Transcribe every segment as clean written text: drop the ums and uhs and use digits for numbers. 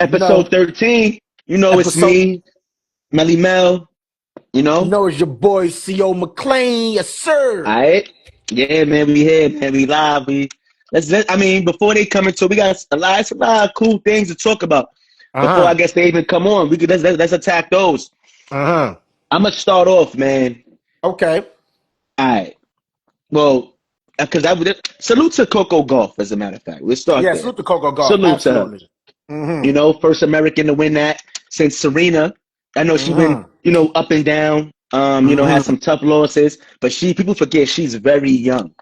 Episode 13. You know it's me, Melly Mel. You know it's your boy C.O. McLean, yes sir. All right. Yeah, man, we here, man. We live. I mean, before they come into, we got a lot of cool things to talk about. Before I guess they even come on, let's attack those. I'm gonna start off, man. Okay. All right. Well, because salute to Coco Gauff, as a matter of fact. Let's start there. Salute to Coco Gauff. Salute Absolutely. to her. You know, first American to win that since Serena. I know she went, up and down. Had some tough losses, but people forget she's very young,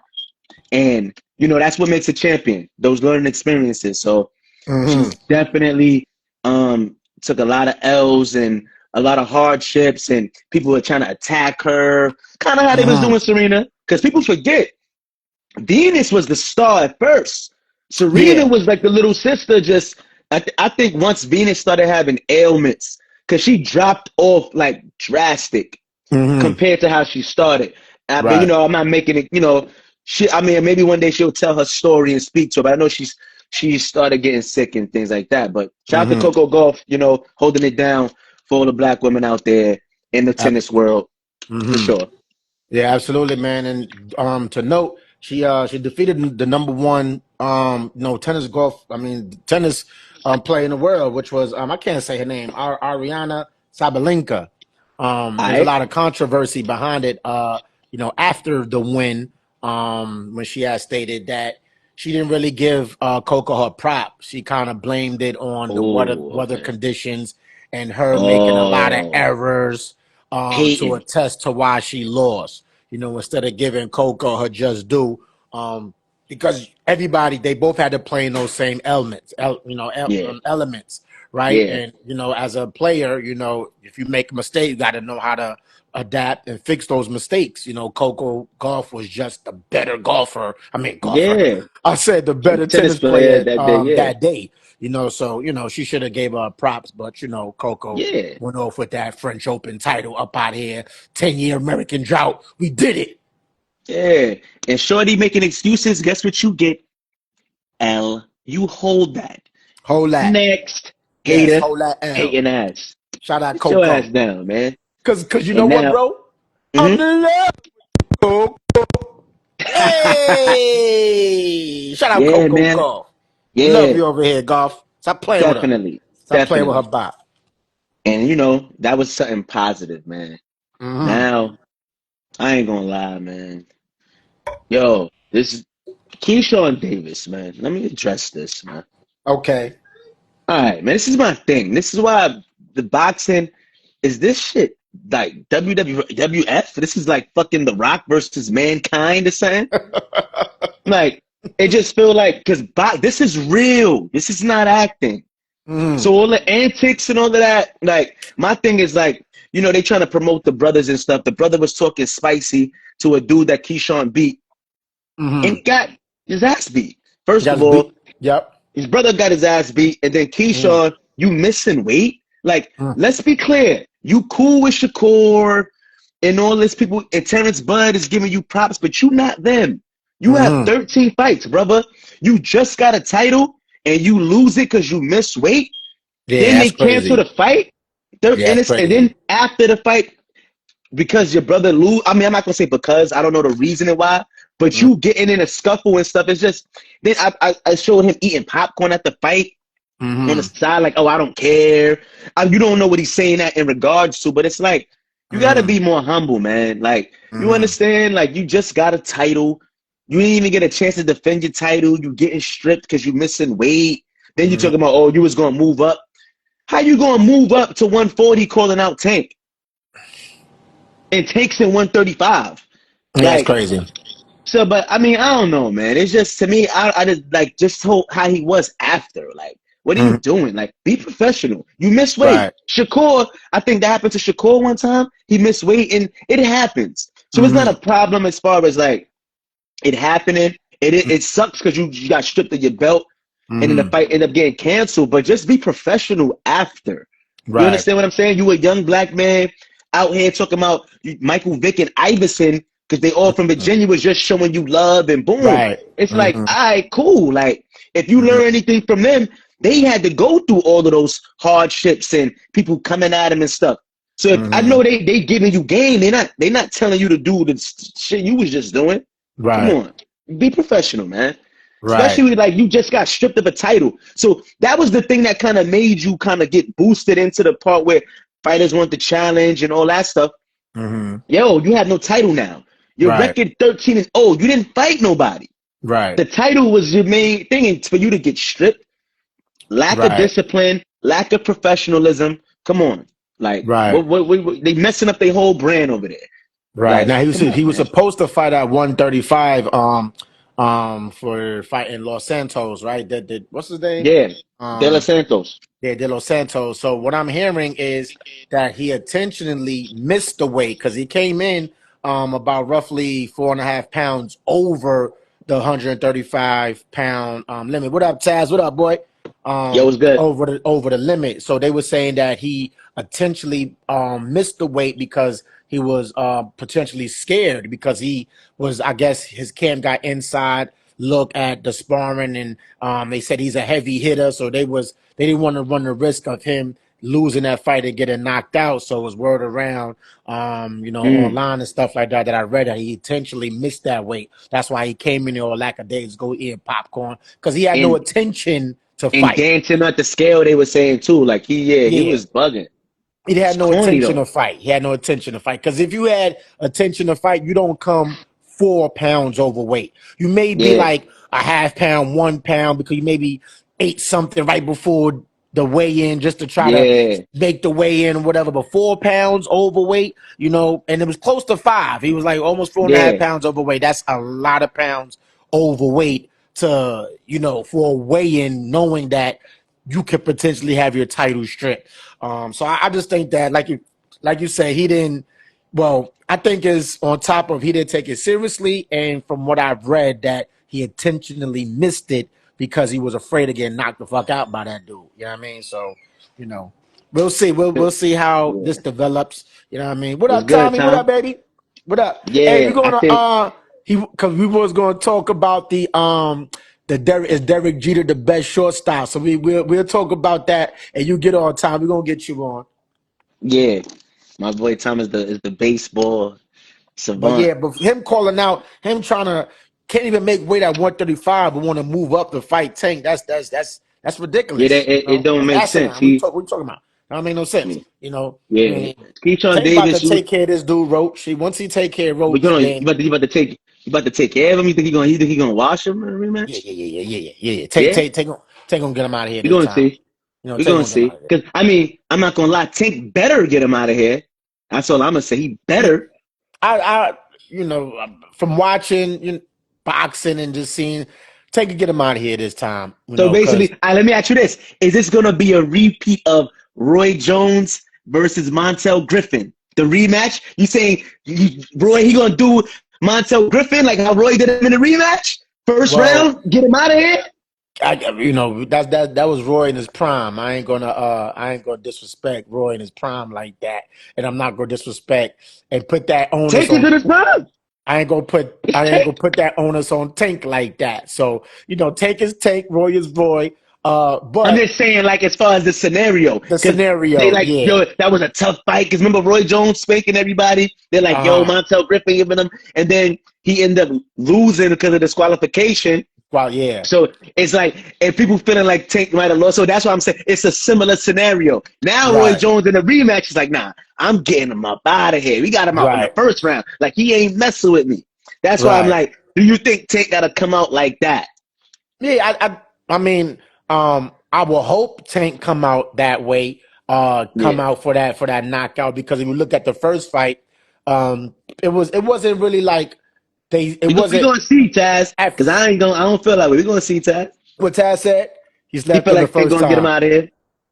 and that's what makes a champion. Those learning experiences. So she's definitely took a lot of L's and a lot of hardships, and people were trying to attack her, kind of how they was doing Serena, because people forget Venus was the star at first. Serena was like the little sister. I think once Venus started having ailments, because she dropped off like drastic compared to how she started. I'm not making it. Maybe one day she'll tell her story and speak to her. But I know she started getting sick and things like that. But shout out to Coco Gauff, holding it down for all the black women out there in the tennis world, for sure. Yeah, absolutely, man. And to note, she defeated the number one tennis player in the world, which was I can't say her name, Ariana Sabalenka. There's a lot of controversy behind it. After the win, when she had stated that she didn't really give Coco her prop. She kind of blamed it on the weather conditions and her making a lot of errors to attest to why she lost. Instead of giving Coco her just due, because they both had to play in those same elements, elements, right? Yeah. And as a player, if you make a mistake, you got to know how to adapt and fix those mistakes. Coco Gauff was just the better golfer. I said the better tennis player that day. So she should have gave her props, but Coco went off with that French Open title up out here, 10-year American drought. We did it. Yeah, and Shorty making excuses. Guess what you get? L. You hold that. Hold that. Next, hater, yes, hold that L. hating ass. Shout out Get Coco. your ass down, man. Cause you know what, bro? I'm in love with Coco. Hey, shout out Coco Gauff. Yeah, love you over here, Gauff. Stop playing with her. Stop playing with her bot. And that was something positive, man. Now, I ain't gonna lie, man. Yo, this is Keyshawn Davis, man. Let me address this, man. Okay. All right, man. This is my thing. This is why the boxing is this shit like WWF. This is like fucking The Rock versus Mankind or something. Like, it just feel like, because this is real. This is not acting. So all the antics and all of that, like, my thing is like, they trying to promote the brothers and stuff. The brother was talking spicy to a dude that Keyshawn beat and got his ass beat. First of all, his brother got his ass beat, and then Keyshawn, you missing weight? Like, let's be clear. You cool with Shakur and all this people, and Terrence Bud is giving you props, but you not them. You have 13 fights, brother. You just got a title, and you lose it because you miss weight. Then they cancel the fight. And then after the fight, because your brother lose, I'm not gonna say because, I don't know the reason why, but you getting in a scuffle and stuff. It's just, then I showed him eating popcorn at the fight on the side, like, I don't care. You don't know what he's saying that in regards to, but it's like, you gotta be more humble, man. Like, you understand, like, you just got a title. You didn't even get a chance to defend your title. You getting stripped because you missing weight. Then you talking about, you was gonna move up. How you gonna move up to 140 calling out Tank? And Tank's in 135. That's crazy. So, but I don't know, man. It's just, to me, I just like how he was after. Like, what are you doing? Like, be professional. You miss weight. Right. Shakur, I think that happened to Shakur one time. He missed weight, and it happens. So it's not a problem as far as like it happening. It sucks because you got stripped of your belt. And then the fight ended up getting canceled, but just be professional after. Right. You understand what I'm saying? You a young black man out here talking about Michael Vick and Iverson because they all from Virginia was just showing you love and boom. Right. It's like, all right, cool. Like, if you learn anything from them, they had to go through all of those hardships and people coming at them and stuff. So if I know they giving you game, they not telling you to do the shit you was just doing. Right. Come on, be professional, man. Right. Especially like you just got stripped of a title. So that was the thing that kind of made you kind of get boosted into the part where fighters want the challenge and all that stuff. Yo, you have no title now. Your record 13-0. You didn't fight nobody. Right. The title was your main thing, and for you to get stripped, lack of discipline, lack of professionalism. Come on, like what they messing up their whole brand over there. Right. Like, now he was supposed to fight at 135 for fighting Los Santos, right? That what's his name? Yeah, De Los Santos. Yeah, De Los Santos. So what I'm hearing is that he intentionally missed the weight because he came in about roughly 4.5 pounds over the 135 pound limit. What up, Taz? What up, boy? Yo, what's good? Over the limit. So they were saying that he intentionally missed the weight because he was potentially scared because he was, I guess, his camp got inside, look at the sparring, and they said he's a heavy hitter, so they didn't want to run the risk of him losing that fight and getting knocked out. So it was word around, online and stuff like that I read that he intentionally missed that weight. That's why he came in there all lackadaisical eating popcorn because he had no intention to fight. And dancing at the scale, they were saying too, like he was bugging. He had no intention to fight. He had no intention to fight because if you had intention to fight, you don't come 4 pounds overweight. You may be like a 0.5 pound, 1 pound because you maybe ate something right before the weigh-in just to try to make the weigh-in or whatever. But 4 pounds overweight, and it was close to 5. He was like almost 4.5 pounds overweight. That's a lot of pounds overweight to, for a weigh-in, knowing that you could potentially have your title stripped. So I just think that, like you say, he didn't. Well, I think is on top of he didn't take it seriously, and from what I've read, that he intentionally missed it because he was afraid of getting knocked the fuck out by that dude. You know what I mean? So, we'll see. We'll see how this develops. You know what I mean? What up, Tommy? What up, baby? What up? Yeah, hey, we're gonna because we was gonna talk about the Derek Jeter the best shortstop. So we'll talk about that, and you get on time. We're gonna get you on. Yeah, my boy Tom is the baseball savant. But him calling out, him can't even make weight at 135, but want to move up to fight Tank. That's ridiculous. Yeah, it don't make sense. What are we talking about? That make no sense. Yeah. Keyshawn Davis about to take care of this dude, Roach. Once he take care of Roach, you about to take care of him. You think he gonna wash him in a rematch? Yeah. Take him, get him out of here. We're gonna see. We're gonna see. Because I'm not gonna lie. Tank better get him out of here. That's all I'm gonna say. He better. I from watching boxing and just seeing, Tank and get him out of here this time. So basically, let me ask you this: is this gonna be a repeat of Roy Jones versus Montel Griffin? The rematch? You saying Roy he gonna do Montel Griffin like how Roy did him in the rematch? First round, get him out of here. That was Roy in his prime. I ain't gonna disrespect Roy in his prime like that, and I'm not gonna disrespect and put that onus Tank is in his prime. I ain't gonna put that onus on Tank like that. So Tank is Tank, Roy is Roy. But I'm just saying, like, as far as the scenario, they like, yo, that was a tough fight. Because remember Roy Jones spanking everybody. They're like, yo, Montel Griffin giving him, and then he ended up losing because of disqualification. Well, yeah. So it's like, and people feeling like Tank might have lost. So that's why I'm saying it's a similar scenario. Now Roy Jones in the rematch is like, nah, I'm getting him up out of here. We got him out in the first round. Like, he ain't messing with me. That's why I'm like, do you think Tank got to come out like that? Yeah, I mean, I will hope Tank come out that way. Out for that knockout, because if you look at the first fight, it wasn't really like we're gonna see Taz, because I don't feel like we're gonna see Taz. What Taz said, he slept on the like first gonna time. Get him out of here.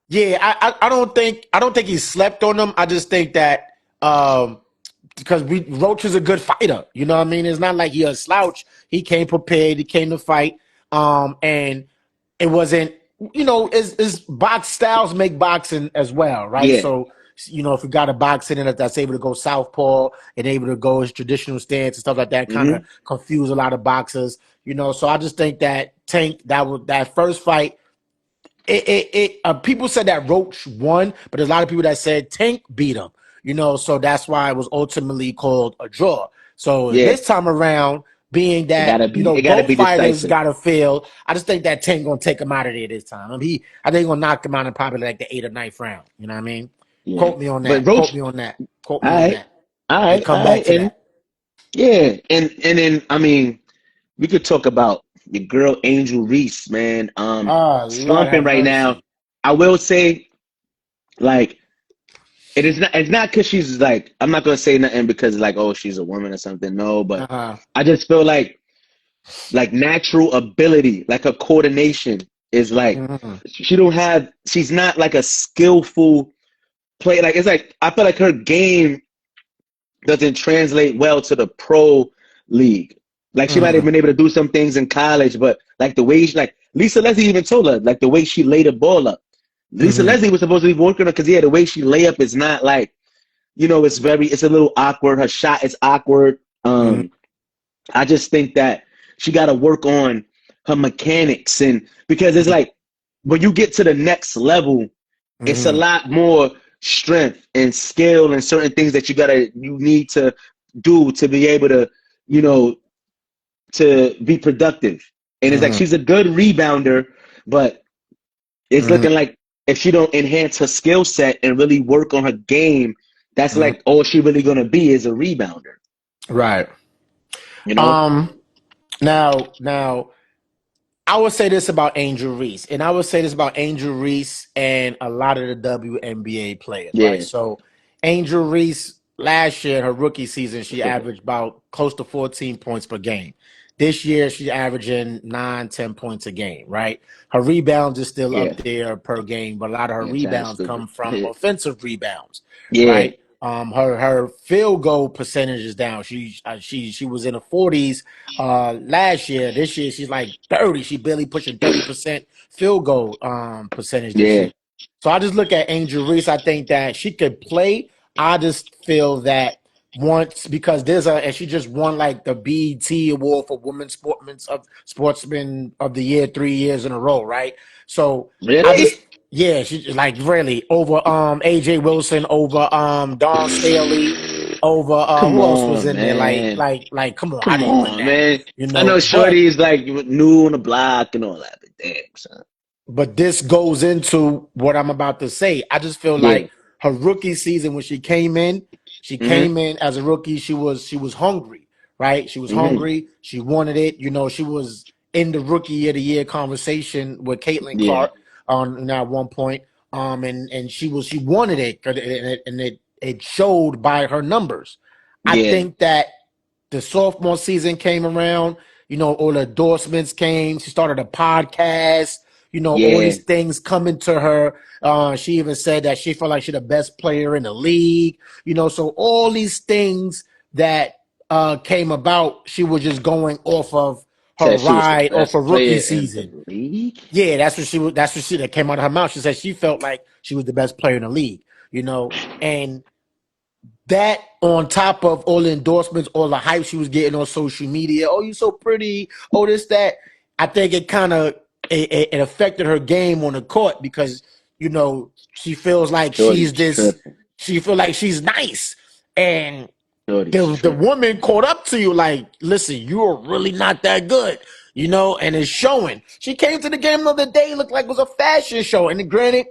Yeah, I don't think he slept on him. I just think that because Roach is a good fighter. You know what I mean? It's not like he a slouch. He came prepared. He came to fight. And it wasn't, is box styles make boxing as well, right? Yeah. So, if you got a boxing that's able to go southpaw and able to go his traditional stance and stuff like that, kind of confuse a lot of boxers, So I just think that Tank, that first fight, people said that Roach won, but there's a lot of people that said Tank beat him. So that's why it was ultimately called a draw. So Yeah, this time around, being it that gotta be. It gotta both be fighters decisive. got to feel, I just think that Tank gonna take him out of there this time. I think gonna knock him out in probably like the 8th or 9th round. You know what I mean? Yeah, Quote me on but that. Quote Roach. me on that. Quote All me on right, that. And come back to and that. yeah, and then I mean, we could talk about your girl Angel Reese, man. Oh, Lord Slumping have right now. mercy. I will say, like, it is not. It's not because she's like. I'm not gonna say nothing because like, oh, she's a woman or something. No, but Uh-huh. I just feel like natural ability, like her coordination is like Mm-hmm. she don't have. She's not like a skillful player. Like it's like I feel like her game doesn't translate well to the pro league. Like she might have Mm-hmm. been able to do some things in college, but like the way she, like Lisa Leslie even told her, like the way she laid the ball up. Lisa Mm-hmm. Leslie was supposed to be working on because yeah, the way she lay up is not like it's a little awkward. Her shot is awkward. Mm-hmm. I just think that she got to work on her mechanics and because it's like when you get to the next level, it's a Mm-hmm. lot more strength and skill and certain things that you need to do to be able to, you know, to be productive. And it's like Mm-hmm. she's a good rebounder, but it's Mm-hmm. looking like if she don't enhance her skill set and really work on her game, that's Mm-hmm. like all she really gonna be is a rebounder. Right. You know? Um. Now, I would say this about Angel Reese, and I would say this about Angel Reese and a lot of the WNBA players, right? Yeah. So, Angel Reese last year, her rookie season, she averaged about close to 14 points per game. This year, she's averaging 9, 10 points a game, right? Her rebounds is still Yeah. up there per game, but a lot of her Yeah, China rebounds stupid. come from offensive rebounds, Yeah. right? Her field goal percentage is down. She was in the 40s last year. This year she's like 30. She barely pushing 30% field goal percentage this Yeah. year. So I just look at Angel Reese. I think that she could play. I just feel that once because and she just won like the BET award for Women's Sportsman of the Year 3 years in a row, right? So I Really? just yeah, she like really over AJ Wilson, over Dawn Staley, over Come who else was on, in there? man. Like come on, how Come do you win on, that? man. I know But Shorty is like new on the block and all that, but damn, son. this goes into what I'm about to say. I just feel Yeah. like her rookie season when she Mm-hmm. came in as a rookie. She was hungry, right? She was Mm-hmm. hungry. She wanted it. She was in the rookie of the year conversation with Caitlin Yeah. Clark on at one point. And she wanted it, and it showed by her numbers. I Yeah. think that the sophomore season came around, all the endorsements came. She started a podcast, all Yeah. these things coming to her. She even said that she felt like she's the best player in the league, so all these things that came about, she was just going off of her Said she was the ride off her best rookie player in season. the league. Yeah, that's what she that came out of her mouth. She said she felt like she was the best player in the league, and that on top of all the endorsements, all the hype she was getting on social media. Oh, you so pretty. Oh, this, that. I think it kind of it affected her game on the court because she feels like she's Shorty's this. tripping. She feel like she's nice, and Shorty's the tripping. woman caught up to you like, listen, you are really not that good, and it's showing. She came to the game the other day, looked like it was a fashion show, and granted,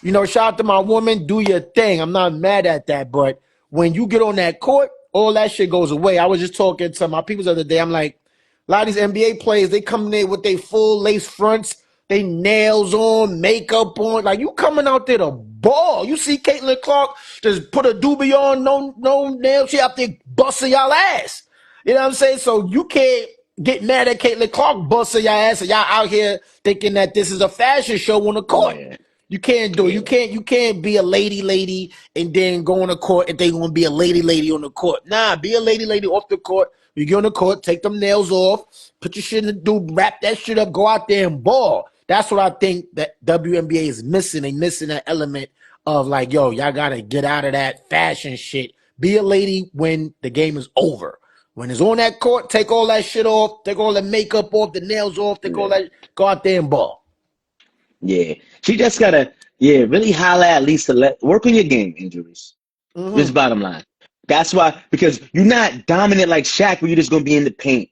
shout out to my woman, do your thing. I'm not mad at that. But when you get on that court, all that shit goes away. I was just talking to my people the other day. I'm like, a lot of these NBA players, they come in there with their full lace fronts, they nails on, makeup on. Like, you coming out there to ball. You see Caitlin Clark just put a doobie on, no nails. She out there busting y'all ass. You know what I'm saying? So you can't get mad at Caitlin Clark busting your ass and y'all out here thinking that this is a fashion show on the court. Yeah. You can't do it. Yeah. You can't be a lady and then go on the court and they gonna be a lady on the court. Nah, be a lady off the court. You get on the court, take them nails off, put your shit in the do, wrap that shit up, go out there and ball. That's what I think that WNBA is missing. They missing that element of like, yo, y'all gotta get out of that fashion shit. Be a lady when the game is over. When it's on that court, take all that shit off, take all the makeup off, the nails off, take all Yeah. that, go out there and ball. Yeah. She just gotta, really holler at least to work on your game, injuries. This Mm-hmm. bottom line. That's why, because you're not dominant like Shaq where you're just gonna be in the paint.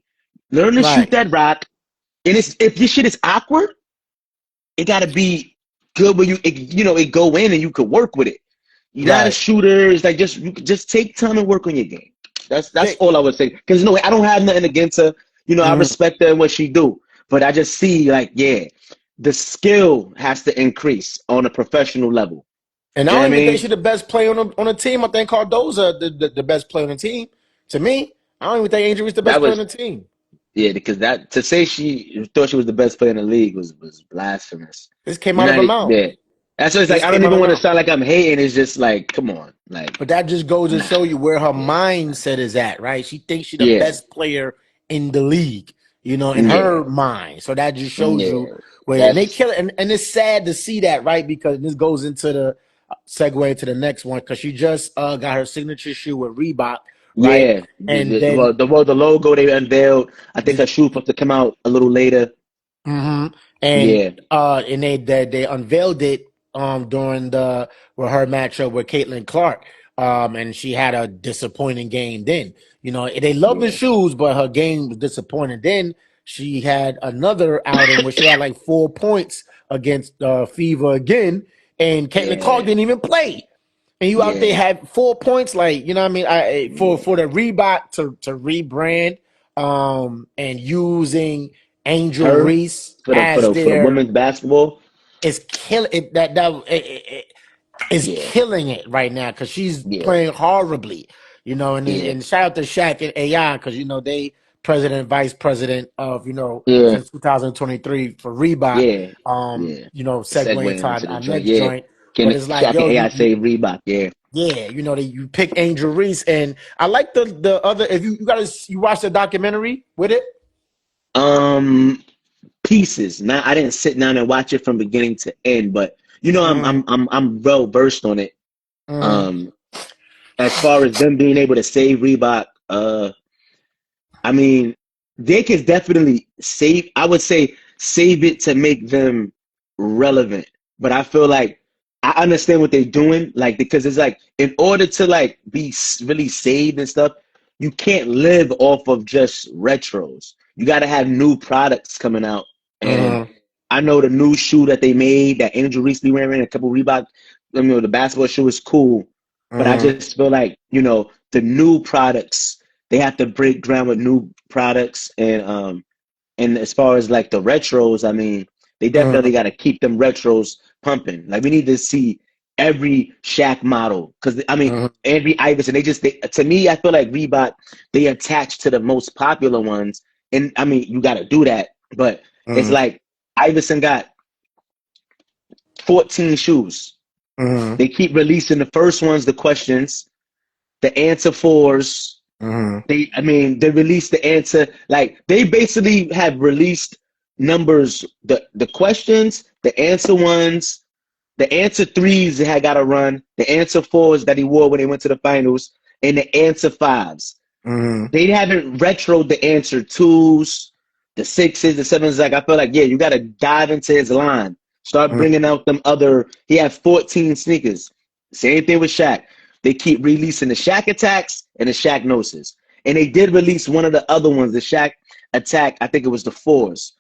Learn to shoot Right, that rock. And if your shit is awkward, it gotta be good where it go in and you could work with it. You're not a right. shooter. It's like you could just take time and work on your game. That's Yeah. all I would say. Because I don't have nothing against her. I Mhm. respect her and what she do. But I just see like, the skill has to increase on a professional level. And I You know don't what I even think she's mean? the best player on the team. I think Cardoza the best player on the team. To me, I don't even think Angel Reese the That best player on was the team. because that to say she thought she was the best player in the league was blasphemous. This came You're out of not her mouth. there. That's why it's like This I don't came out of even her want to mouth. sound like I'm hating. It's just like, come on, like But that just goes to nah, show you where her yeah, mindset is at, right? She thinks she's the yeah, best player in the league, in yeah, her mind. So that just shows yeah. you where, and they That's kill it. And it's sad to see that, right? Because this goes into the segue to the next one, because she just got her signature shoe with Reebok, right? yeah. And then The logo they unveiled. I think the her shoe supposed to come out a little later. Mm-hmm. And Yeah, they unveiled it during the with her matchup with Caitlin Clark. And she had a disappointing game then. They love the yeah, shoes, but her game was disappointing. Then she had another outing where she had like 4 points against Fever again, and Caitlin Clark yeah, didn't even play. And you out there yeah, had 4 points, like what I mean. For yeah. the Reebok to rebrand, and using Angel Her Reese for the as their women's basketball. is killing it. It is Yeah, killing it right now because she's yeah, playing horribly. yeah, And shout out to Shaq and AI, because they president, vice president of yeah, since 2023 for Reebok. yeah, yeah. Segue into Segue into the our joint. next Yeah, joint. can But it's like, Shaq and yo, AI say Reebok? Yeah. yeah, you pick Angel Reese, and I like the other. If you watch the documentary with it. Um, Pieces. Now I didn't sit down and watch it from beginning to end, but Mm-hmm. I'm well versed on it. Mm-hmm. Um, as far as them being able to save Reebok, I mean, they could definitely save. I would say save it to make them relevant. But I feel like I understand what they're doing, like because it's like in order to like be really saved and stuff, you can't live off of just retros. You got to have new products coming out, and Mm-hmm. I know the new shoe that they made that Angel Reese be wearing, a couple Reebok, the basketball shoe is cool, but I Mm-hmm. just feel like the new products they have to break ground with new products and as far as like the retros, I mean, they definitely Mm-hmm. got to keep them retros pumping. Like we need to see every Shaq model because I mean Mm-hmm. every Iverson. To me, I feel like Reebok they attach to the most popular ones, and I mean you got to do that, but it's Mm-hmm. like Iverson got 14 shoes. Mm-hmm. They keep releasing the first ones, the questions, the answer fours. Mm-hmm. They released the answer. Like they basically have released numbers, the questions, the answer ones, the answer threes that had got to run, the answer fours that he wore when he went to the finals, and the answer fives. Mm-hmm. They haven't retroed the answer twos, the sixes, the sevens. Like I feel like you got to dive into his line. Start bringing out them other. He had 14 sneakers. Same thing with Shaq. They keep releasing the Shaq attacks and the Shaq gnosis, and they did release one of the other ones, the Shaq attack. I think it was the fours.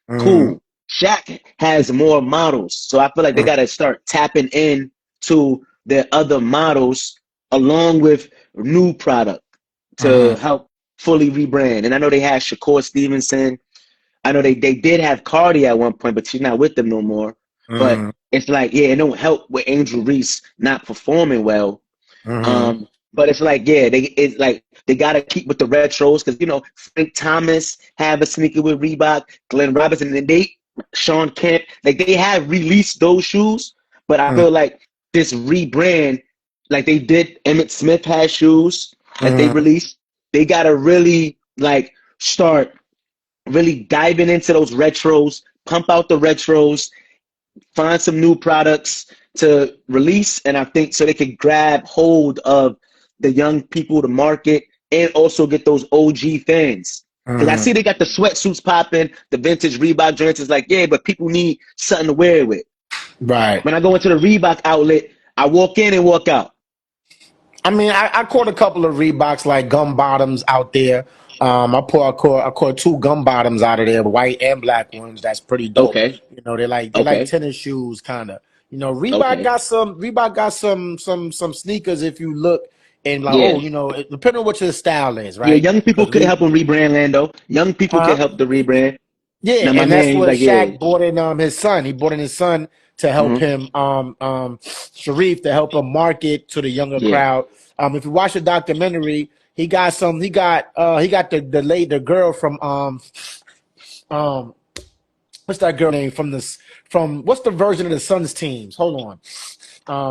Mm-hmm. Cool. Shaq has more models, so I feel like they got to start tapping in to their other models along with new product to Mm-hmm. help fully rebrand. And I know they had Shakur Stevenson. I know they did have Cardi at one point, but she's not with them no more. But Mm-hmm. it's like, it don't help with Angel Reese not performing well. Mm-hmm. But it's like, it's like they gotta keep with the retros because Frank Thomas have a sneaker with Reebok, Glenn Robinson, and Sean Kemp, like they have released those shoes, but I feel like this rebrand, like they did, Emmett Smith has shoes that they Mm-hmm. released. They gotta really like start really diving into those retros, pump out the retros, find some new products to release, and I think so they can grab hold of the young people, the market, and also get those OG fans. Because I see they got the sweatsuits popping, the vintage Reebok joints. It's like, yeah, but people need something to wear it with. Right. When I go into the Reebok outlet, I walk in and walk out. I mean, I caught a couple of Reeboks like gum bottoms out there. I caught two gum bottoms out of there, white and black ones. That's pretty dope. Okay, You know, they're like okay, tennis shoes, kind of. You know, okay. Reebok got some sneakers. If you look and like, Yeah. oh, you know, depending on what your style is, Yeah, right? young people Because could help him rebrand Lando. Young people could huh? help the rebrand. Yeah, Now my and that's man, he's what like, yeah. Shaq brought in his son. He brought in his son to help Hmm. him Sharif to help him market to the younger Yeah. crowd. If you watch the documentary, he got the girl from um what's that girl name from what's the version of the Suns teams? Hold on.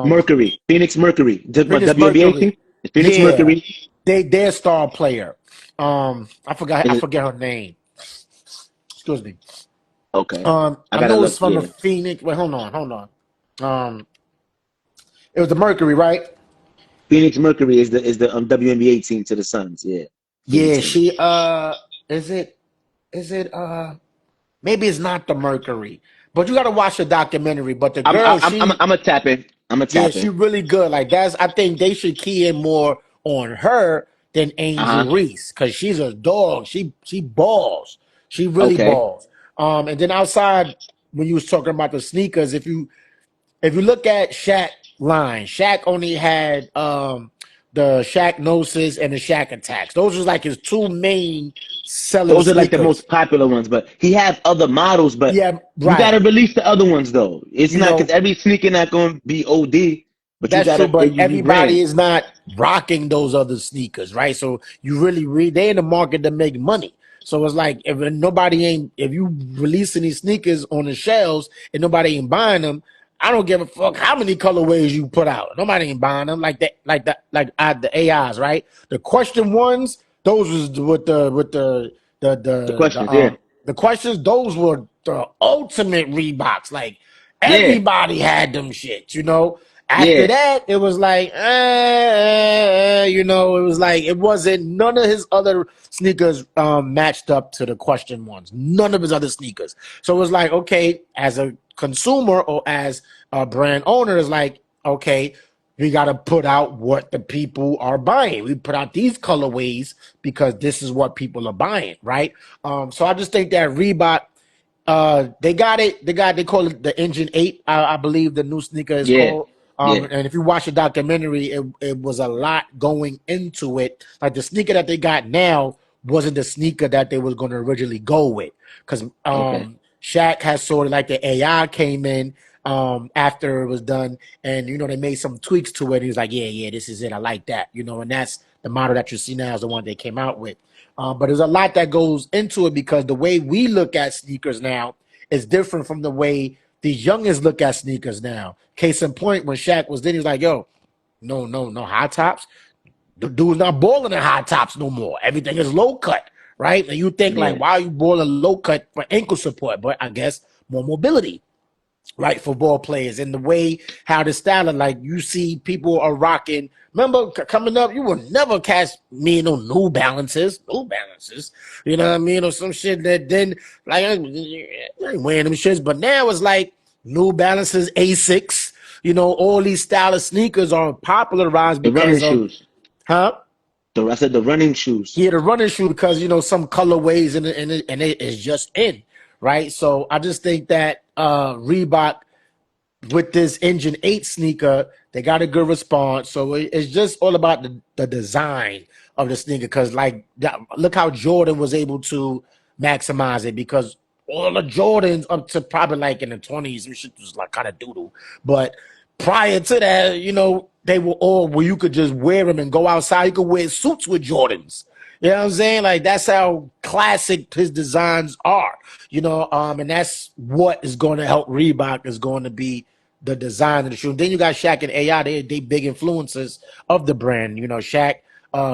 Mercury, Phoenix Mercury, my Phoenix WNBA team. Mercury. Phoenix Yeah. Mercury. Their star player. I Is it, forget her name. Excuse me. okay, I I gotta know it's look. from the Yeah, Phoenix. Wait, hold on. Um, it was the Mercury, right? Phoenix Mercury is the WNBA team to the Suns. Yeah, Phoenix Yeah, Suns. she is it maybe it's not the Mercury. But you gotta watch the documentary. But the I'm girl, I'm I'm I'm a tap in. I'm a yeah, tap she in. really good. Like I think they should key in more on her than Uh Angel huh. Reese because she's a dog. She balls. She really Okay. balls. And then outside when you was talking about the sneakers, if you look at Shaq line, Shaq only had the Shaq Gnosis and the Shaq Attacks. Those was like his two main selling Those are like the sneakers. most popular ones, but he have other models. But Yeah, you right. gotta release the other ones though. It's You not because know, every sneaker not gonna be OD, but you that's true, gotta but you everybody rebrand. is not rocking those other sneakers, right? So you really read they in the market to make money. So it's like if you releasing these sneakers on the shelves and nobody ain't buying them, I don't give a fuck how many colorways you put out. Nobody ain't buying them the AIs, right? The question ones, those was The questions, yeah, the questions, those were the ultimate Reeboks. Like yeah, everybody had them shits, you know. After yeah. that, it was like, it was like it wasn't none of his other sneakers matched up to the question ones. None of his other sneakers. So it was like, okay, as a consumer or as a brand owner, is like, okay, we got to put out what the people are buying. We put out these colorways because this is what people are buying, right? So I just think that Reebok, they call it the Engine 8, I believe the new sneaker is Yeah, called. yeah. And if you watch the documentary, it was a lot going into it. Like the sneaker that they got now wasn't the sneaker that they was going to originally go with. Because Okay. Shaq has sort of like the AI came in after it was done, and they made some tweaks to it. He was like, yeah, this is it. I like that, and that's the model that you see now is the one they came out with. But there's a lot that goes into it because the way we look at sneakers now is different from the way these youngins look at sneakers now. Case in point, when Shaq was then, he was like, yo, no high tops. The dude's not balling in high tops no more. Everything is low cut, right? And you think like, Yeah. why are you balling low cut for ankle support? But I guess more mobility, right, for ball players and the way how the style of like you see people are rocking. Remember coming up, you would never catch me no New Balances, you know what I mean, or some shit that then like I ain't wearing them shits. But now it's like New Balances, Asics, all these style of sneakers are popularized The running because of shoes. huh. I said the running shoes. Yeah, the running shoe because some colorways and it is just in, right? So I just think that Reebok with this Engine 8 sneaker, they got a good response. So it's just all about the design of the sneaker. Because, like, look how Jordan was able to maximize it because all the Jordans up to probably like in the 20s, and shit was like kind of doodle. But prior to that, they were all where you could just wear them and go outside. You could wear suits with Jordans. You know what I'm saying? Like that's how classic his designs are. And that's what is going to help Reebok is going to be the design of the shoe. And then you got Shaq and AI. They big influences of the brand. Shaq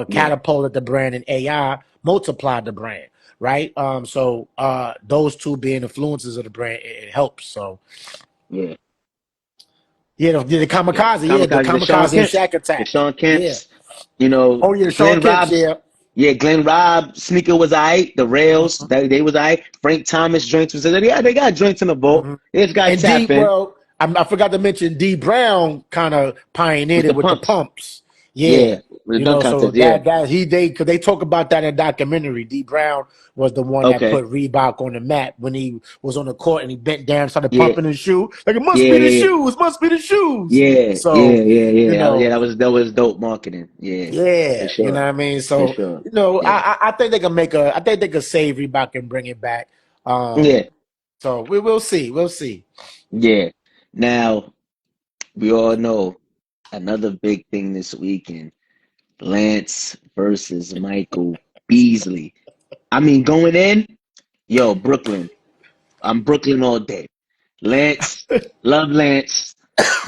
Yeah, catapulted the brand and AI multiplied the brand. Right. So those two being influences of the brand, it helps. So yeah, yeah, the yeah. kamikaze, yeah, the Kamikaze, the Sean kamikaze and Kemp's, Shaq the attack. Sean Yeah. Kemp's. Oh yeah, the Sean Glenn Kemps, Robs, yeah. Yeah, Glenn Robb sneaker was aight. The rails, Mhm, they was aight. Frank Thomas joints was, yeah, they got joints in the vault. mhm. They just got And D, tap in well, I forgot to mention D Brown kind of pioneered with it the with the pumps. pumps. Yeah. Yeah, with the dunk So contest. Yeah. because they talk about that in documentary. D Brown was the one that Okay. put Reebok on the map when he was on the court and he bent down, started Yeah. pumping his shoe. Like it must Yeah. be the Yeah. shoes, must be the shoes. Yeah. Yeah. So, Yeah. you Yeah. Yeah. know, That was dope marketing. Yeah, for yeah, you know sure. what I mean? For So, sure. Yeah. I think they can I think they could save Reebok and bring it back. Yeah. So we will see. We'll see. Yeah. Now we all know another big thing this weekend. Lance versus Michael Beasley. I mean, going in, yo, Brooklyn. I'm Brooklyn all day. Lance, love Lance,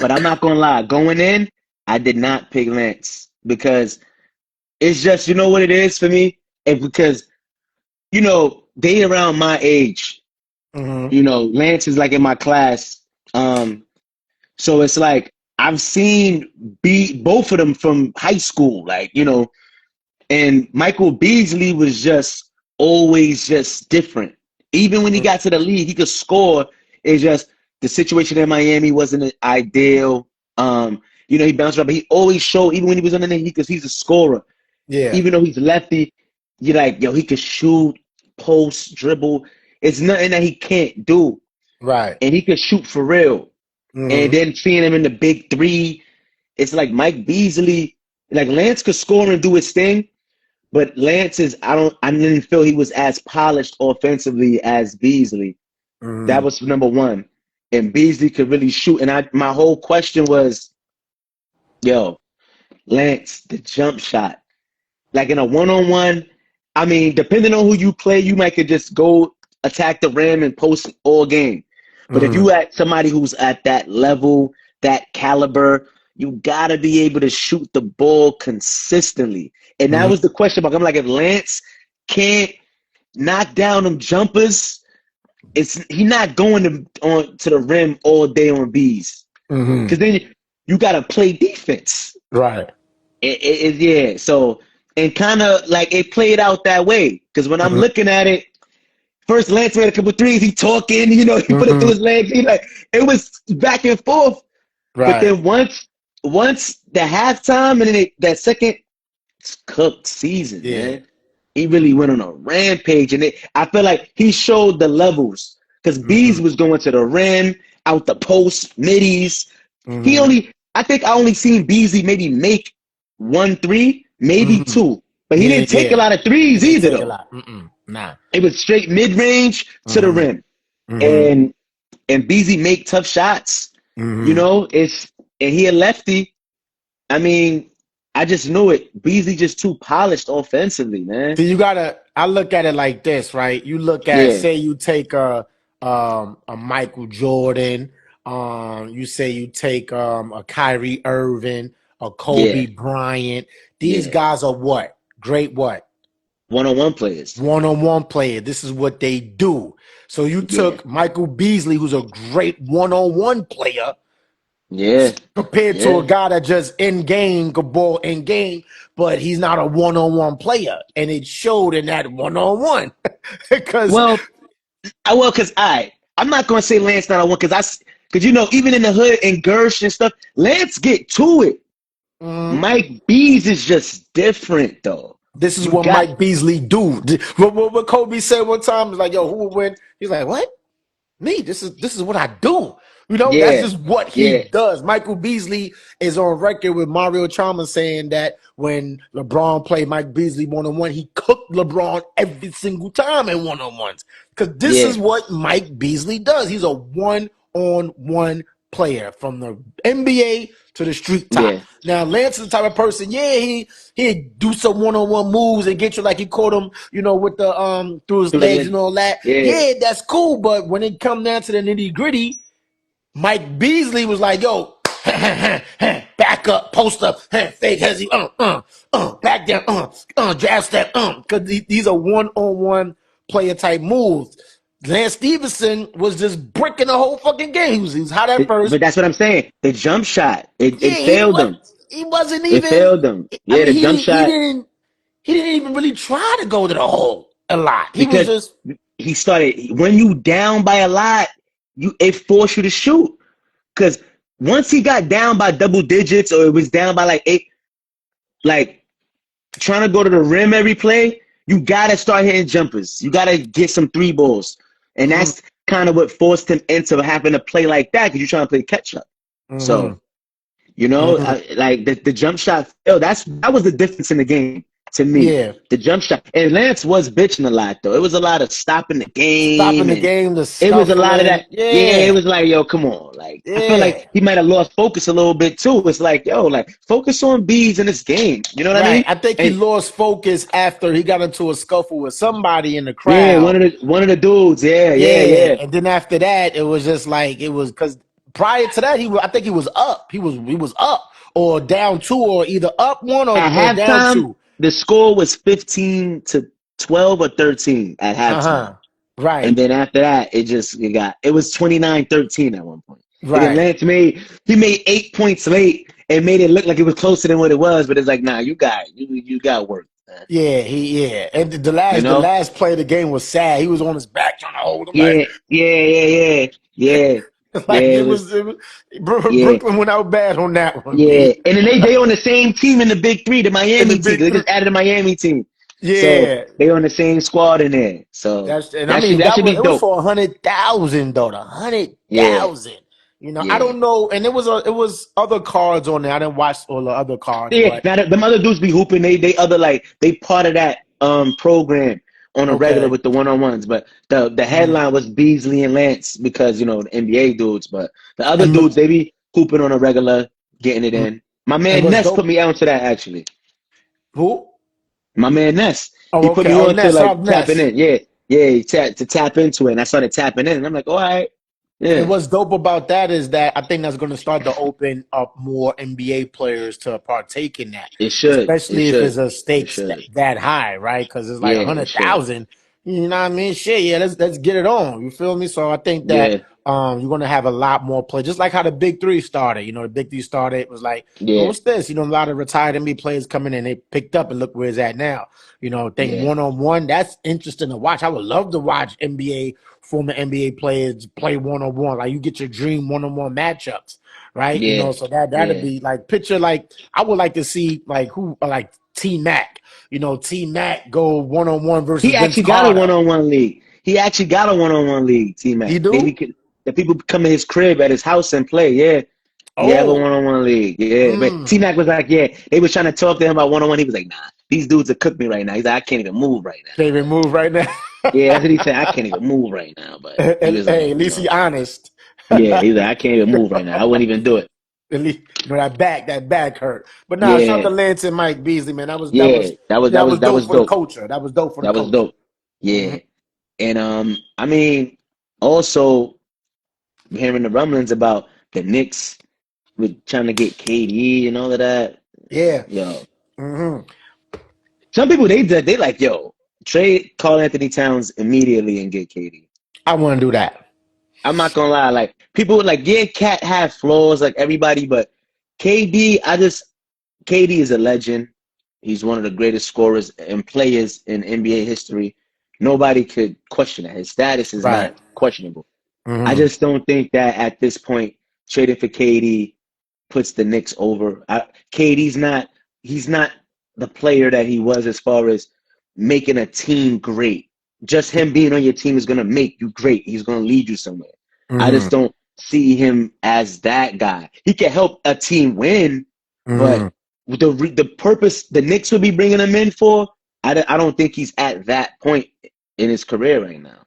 but I'm not gonna lie. Going in, I did not pick Lance because it's just, you know what it is for me? Because, they around my age. Hmm. Lance is like in my class. Um, so it's like I've seen both of them from high school, and Michael Beasley was just always just different. Even when he got to the league, he could score. It's just the situation in Miami wasn't ideal. He bounced around, but he always showed, even when he was on the league, because he's a scorer. Yeah. Even though he's lefty, you're like, yo, he could shoot, post, dribble. It's nothing that he can't do. Right. And he could shoot for real. And Hmm. then seeing him in the big three, it's like Mike Beasley, like Lance could score and do his thing, but I didn't feel he was as polished offensively as Beasley. That Hmm. was number one. And Beasley could really shoot. And my whole question was, yo, Lance, the jump shot. Like in a one-on-one, I mean, depending on who you play, you might could just go attack the rim and post all game. But if Hmm. you at somebody who's at that level, that caliber, you gotta be able to shoot the ball consistently. And that Hmm. was the question mark. I'm like, if Lance can't knock down them jumpers, he not going to the rim all day on bees. Hmm. Because then you gotta play defense. Right. Yeah. So, and kind of like it played out that way. Because when I'm Hmm. looking at it, first Lance made a couple threes. He talking, he put it through Hmm. his legs. It was back and forth. But Right. then once the halftime and then that second cooked season, Yeah. man, he really went on a rampage. And I feel like he showed the levels because Hmm. Bees was going to the rim, out the post, middies. Hmm. I think I only seen Beasley maybe make 1 3, maybe Hmm. two. But he Yeah. didn't take a Yeah. lot of He threes didn't either, take a though. lot. Mm-mm. Nah. It was straight mid range to the Hmm. rim, Hmm. and Beasley make tough shots. Hmm. And he a lefty. I mean, I just knew it. Beasley just too polished offensively, man. So I look at it like this, right? You look at, Yeah, say you take a Michael Jordan, you say you take a Kyrie Irving, a Kobe yeah, Bryant. These yeah. guys are what? Great what? One-on-one players. One-on-one player. This is what they do. So you Yeah, took Michael Beasley, who's a great one-on-one player, yeah, compared to a yeah. guy that just in game could ball in game, but he's not a one-on-one player, and it showed in that one-on-one because Well, because I'm not gonna say Lance not a one because even in the hood and Gersh and stuff, Lance get to it. mm, Mike Bees is just different though. this is You what got Mike Beasley do. What Kobe said one time is like, "Yo, who will win?" He's like, "What? Me? This is what I do." That's yeah, just what he yeah, does. Michael Beasley is on record with Mario Chalmers saying that when LeBron played Mike Beasley one-on-one, he cooked LeBron every single time in one-on-ones. Because this yeah, is what Mike Beasley does. He's a one-on-one player from the NBA to the street top. yeah. Now, Lance is the type of person, yeah, he'd do some one-on-one moves and get you like he caught him, with the through his Through the legs and leg. all that. Yeah, Yeah, that's cool. But when it come down to the nitty-gritty, Mike Beasley was like, yo, back up, post up, fake hezzy, back down, jab step, because these are one-on-one player type moves. Lance Stevenson was just bricking the whole fucking game. He was hot at first. but that's what I'm saying. The jump shot, it Yeah, failed him. he wasn't It even. failed him. I Yeah, mean, the jump he shot. didn't. he didn't even really try to go to the hole a lot. He was because just he started when you down by a lot, it forced you to shoot. Because once he got down by double digits or it was down by like 8, like trying to go to the rim every play, you gotta start hitting jumpers. You gotta get some 3 balls, and that's kind of what forced him into having to play like that because you're trying to play catch up. So like the jump shot, that was the difference in the game to me. Yeah. The jump shot, and Lance was bitching a lot though. It was a lot of stopping the game, the and game, the it was a lot of scuffling. that. Yeah, it was like, yo, come on. Like I feel like he might have lost focus a little bit too. It's like, yo, like focus on bees in this game. You know what I mean? I think he lost focus after he got into a scuffle with somebody in the crowd. Yeah, one of the dudes. Yeah. And then after that, it was just like because prior to that, I think he was up. He was up or down 2 or either up 1 or At down halftime, 2. the score was 15-12 or 13 at halftime. Right. And then after that, it was 29-13 at one point. Right. And then Lance made 8 points late and made it look like it was closer than what it was, but it's like, nah, you got work. Man. Yeah. And the last play of the game was sad. He was on his back trying to hold him. Yeah. Like it was Brooklyn went out bad on that one. Yeah, and then they on the same team in the Big Three, the Miami team. They just added a Miami team. Yeah, so they on the same squad in there. So that should be dope. It was for 100,000 though. 100,000. You know, I don't know, and it was other cards on there. I didn't watch all the other cards. Yeah, now them other dudes be hooping. They part of that program on a regular with the one-on-ones. But the headline was Beasley and Lance because the NBA dudes. But the other dudes they be hooping on a regular, getting it in. My man Ness put me onto that actually. Who? My man Ness. He put me on to tapping in. Yeah, he to tap into it, and I started tapping in, and I'm like, all right. Yeah. And what's dope about that is that I think that's going to start to open up more NBA players to partake in that. It should, especially if it's a stakes that high, right? Because it's like 100,000. You know what I mean? Shit, yeah. Let's get it on. You feel me? So I think that you're going to have a lot more play, just like how the Big Three started. The Big Three started. It was like, what's this? A lot of retired NBA players coming in. They picked up and look where it's at now. Think one-on-one. That's interesting to watch. I would love to watch former NBA players play one-on-one. Like you get your dream one-on-one matchups, right? So that'd be like picture like I would like to see like who like T-Mac. T-Mac go one-on-one versus He actually got a one-on-one league. T-Mac. He do? The people come in his crib at his house and play, yeah. He have a one-on-one league, yeah. But T-Mac was like, they was trying to talk to him about one-on-one. He was like, nah, these dudes are cook me right now. He's like, I can't even move right now. Can't even move right now? Yeah, that's what he said. I can't even move right now. But at least he honest. Yeah, he's like, I can't even move right now. I wouldn't even do it. At least, that back hurt. But now, shout out to Lance and Mike Beasley, man. That was dope for the culture. That was dope for the culture. That was dope. Yeah. And I mean, also hearing the rumblings about the Knicks with trying to get KD and all of that. Yeah. Yo. Some people they like, yo, trade Karl Anthony Towns immediately and get KD. I want to do that. I'm not gonna lie. Like people would like, Cat have flaws like everybody, but KD is a legend. He's one of the greatest scorers and players in NBA history. Nobody could question that. His status is not questionable. I just don't think that at this point trading for KD puts the Knicks over. KD's not the player that he was as far as making a team great. Just him being on your team is going to make you great. He's going to lead you somewhere. I just don't see him as that guy. He can help a team win, but the purpose the Knicks would be bringing him in for, I don't think he's at that point in his career right now.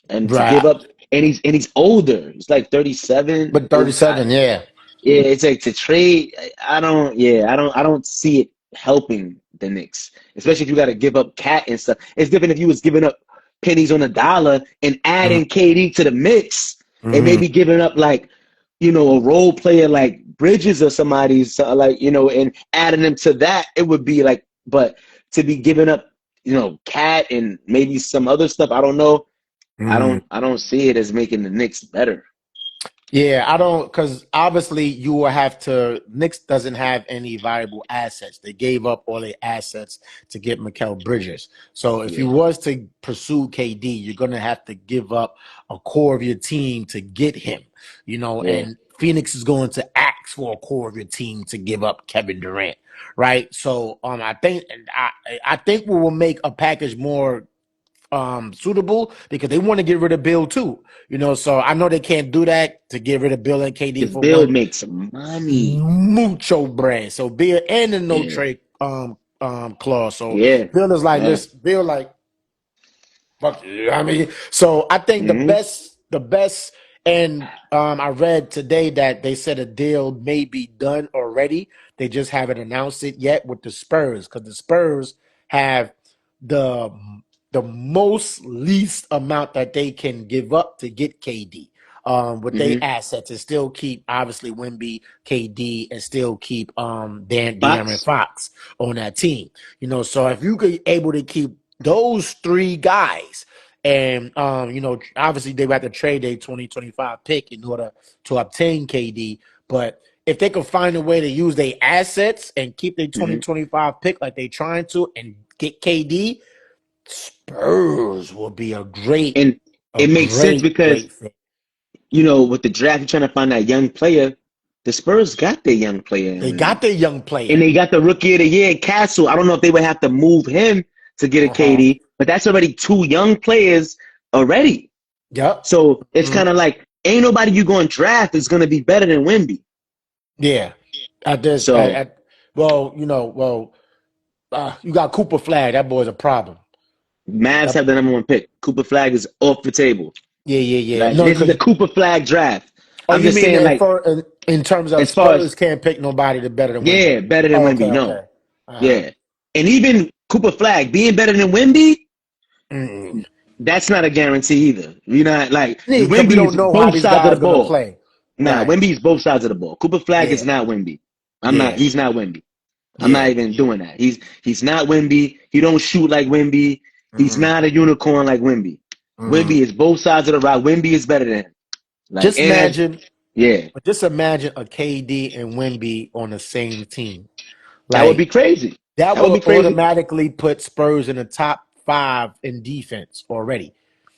And to give up, and he's older. He's like 37. But 37, yeah. Yeah, it's like to trade. I don't see it helping the Knicks, especially if you got to give up Cat and stuff. It's different if you was giving up pennies on a dollar and adding KD to the mix and maybe giving up like, a role player like Bridges or somebody, like, and adding them to that. It would be like, but to be giving up, Cat and maybe some other stuff, I don't know. I don't see it as making the Knicks better. Yeah, I don't, because obviously you will have to. Knicks doesn't have any viable assets. They gave up all their assets to get Mikal Bridges. So if you Yeah, was to pursue KD, you're gonna have to give up a core of your team to get him. yeah. And Phoenix is going to ask for a core of your team to give up Kevin Durant, right? So I think we will make a package more suitable because they want to get rid of Bill too. So I know they can't do that to get rid of Bill and KD Because for Bill one makes money. mucho bread. So Bill and the no Yeah, trade clause. So yeah, Bill is like, yeah. listen, Bill like, fuck you. I mean, so I think Hmm. the best, and I read today that they said a deal may be done already. They just haven't announced it yet with the Spurs because the Spurs have the the most least amount that they can give up to get KD. With their Hmm. assets and still keep obviously Wemby, KD, and still keep De'Aaron Fox. Fox on that team. So if you could able to keep those three guys, and obviously they would have to trade their 2025 pick in order to obtain KD. But if they could find a way to use their assets and keep their Hmm. 2025 pick like they trying to and get KD, Spurs will be And a it makes sense because, great fit. with the draft, you're trying to find that young player. The Spurs got their young player in They got Wemby. their young And player. they got the rookie of the year, Castle. I don't know if they would have to move him to get a Uh-huh. KD, but that's already two young players already. Yep. So it's Mhm. kind of like, ain't nobody you going to draft is going to be better than Wemby. Yeah. At this, So well, you got Cooper Flag. That boy's a problem. Mavs That, have the number one pick. Cooper Flag is off the table. yeah, yeah, yeah. Like No, this is a because Cooper Flag draft. I'm you just mean saying, that like, for in terms of as far as Spurs can't pick nobody to better than Wemby. yeah, better than Oh, okay, Wemby. okay. No, Uh-huh. yeah, and even Cooper Flag being better than Wemby, Mm. that's not a guarantee either. You know, like Yeah, because we Wemby's don't know how both these sides of the guys gonna ball. play. Nah, Right. Wemby's both sides of the ball. Cooper Flag is Yeah. not Wemby. I'm not. Yeah. He's not Wemby. I'm not Yeah. even doing that. He's not Wemby. He don't shoot like Wemby. He's Mm-mm. not a unicorn like Wemby. Mm-mm. Wemby is both sides of the rock. Wemby is better than him. Like, Just and that's imagine, yeah, just imagine a KD and Wemby on the same team. that would be Like crazy. that That would be will crazy. automatically put Spurs in the top 5 in defense already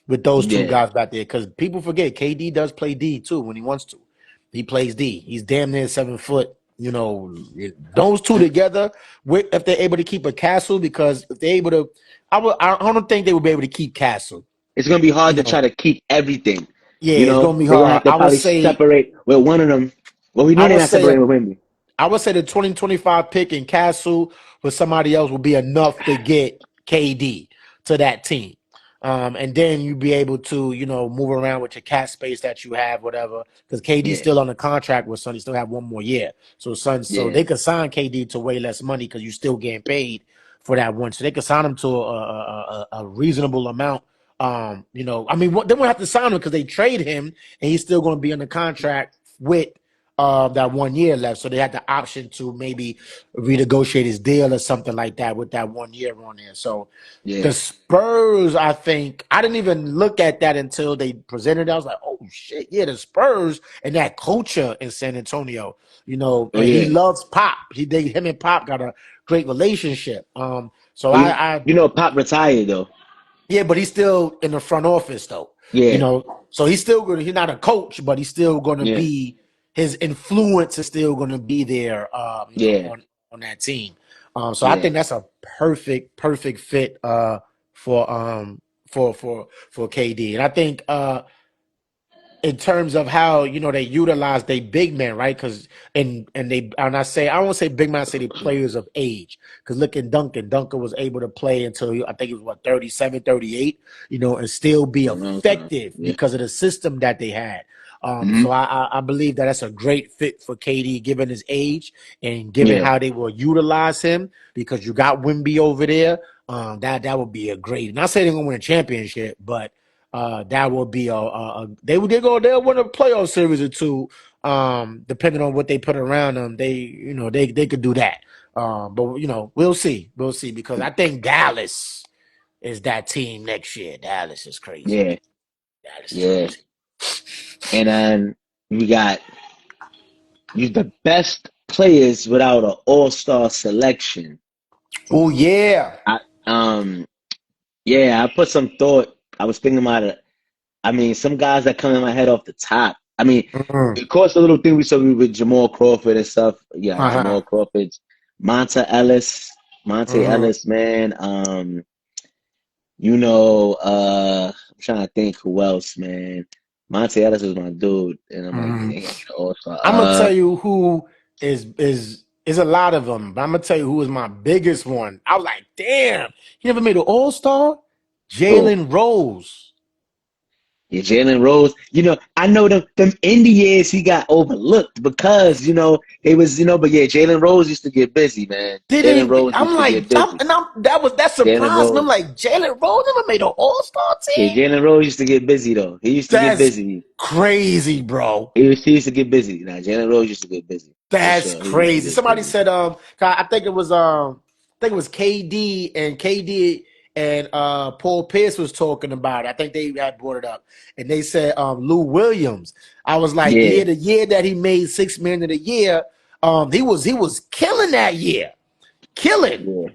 with those two Yeah, guys back there. Because people forget KD does play D too when he wants to. He plays D. He's damn near 7 foot. Those two together, if they're able to keep a Castle, because if they're able to, I don't think they would be able to keep Castle. it's gonna be hard You to know, try to keep everything. yeah, it's gonna be They're gonna have hard. to probably separate with one of them. Well, we I know they're would not say separating with Wemby. I would say the 2025 pick in Castle with somebody else would be enough to get KD to that team. And then you'd be able to, move around with your cap space that you have, whatever. Because KD's Yeah, still on the contract with Sun. He still have one more year. So yeah, they could sign KD to way less money because you're still getting paid for that one. So they could sign him to a reasonable amount. I mean, they won't have to sign him because they trade him and he's still going to be on the contract with that 1 year left. So they had the option to maybe renegotiate his deal or something like that with that 1 year on there. So the yeah. Spurs, I think, I didn't even look at that until they presented it. I was like, oh shit, yeah, the Spurs and that culture in San Antonio, Oh and he yeah. loves Pop. Him and Pop got a great relationship. So Well, I Pop retired though. yeah, but he's still in the front office though. Yeah, So he's still good. He's not a coach, but he's still going to yeah, be. His influence is still going to be there. yeah, On that team. So I yeah, think that's a perfect fit. For for KD, and I think in terms of how they utilize their big men, right? Because I won't say big men, I say they players of age. Because look at Duncan was able to play until I think he was 37, 38, and still be for a long time. effective Yeah. because of the system that they had. So Hmm. I believe that that's a great fit for KD given his age and given Yeah, how they will utilize him because you got Wimby over there. That would be a great. Not saying they're gonna win a championship, but that will be they'll win a playoff series or two, depending on what they put around them. They could do that. But we'll see because I think Dallas is that team next year. Dallas is crazy. yeah, Dallas is yeah. crazy. And We got you the best players without an all-star selection. Oh yeah. I yeah, I put some thought. I was thinking about it. I mean, some guys that come in my head off the top. I mean, Mm-hmm. of course, the little thing we saw with Jamal Crawford and stuff. Yeah, Uh-huh. Jamal Crawford, Monta Ellis, Monte Mm-hmm. Ellis, man. I'm trying to think who else, man. Monte Ellis was my dude, and I'm like, Mm-hmm. yeah, also, I'm gonna tell you who is a lot of them, but I'm gonna tell you who is my biggest one. I was like, damn, he never made an All Star. who? Jalen Rose. Yeah, Jalen Rose. I know them indie years he got overlooked because they was but yeah, Jalen Rose used to get busy, man. Jalen Didn't Rose I'm used to like get busy. that Jalen surprised me. I'm Rose. like Jalen Rose never made an All Star Yeah, team. Jalen Rose used to get busy though. He used to get That's busy. crazy, bro. He used to get busy. Now Jalen Rose used to get busy for That's sure. He used to crazy. get Somebody busy. said I think it was KD and Paul Pierce was talking about it. I think they had brought it up. And they said Lou Williams. I was like, Yeah, yeah, the year that he made $6 million of the year, he was killing that year. Killing. yeah,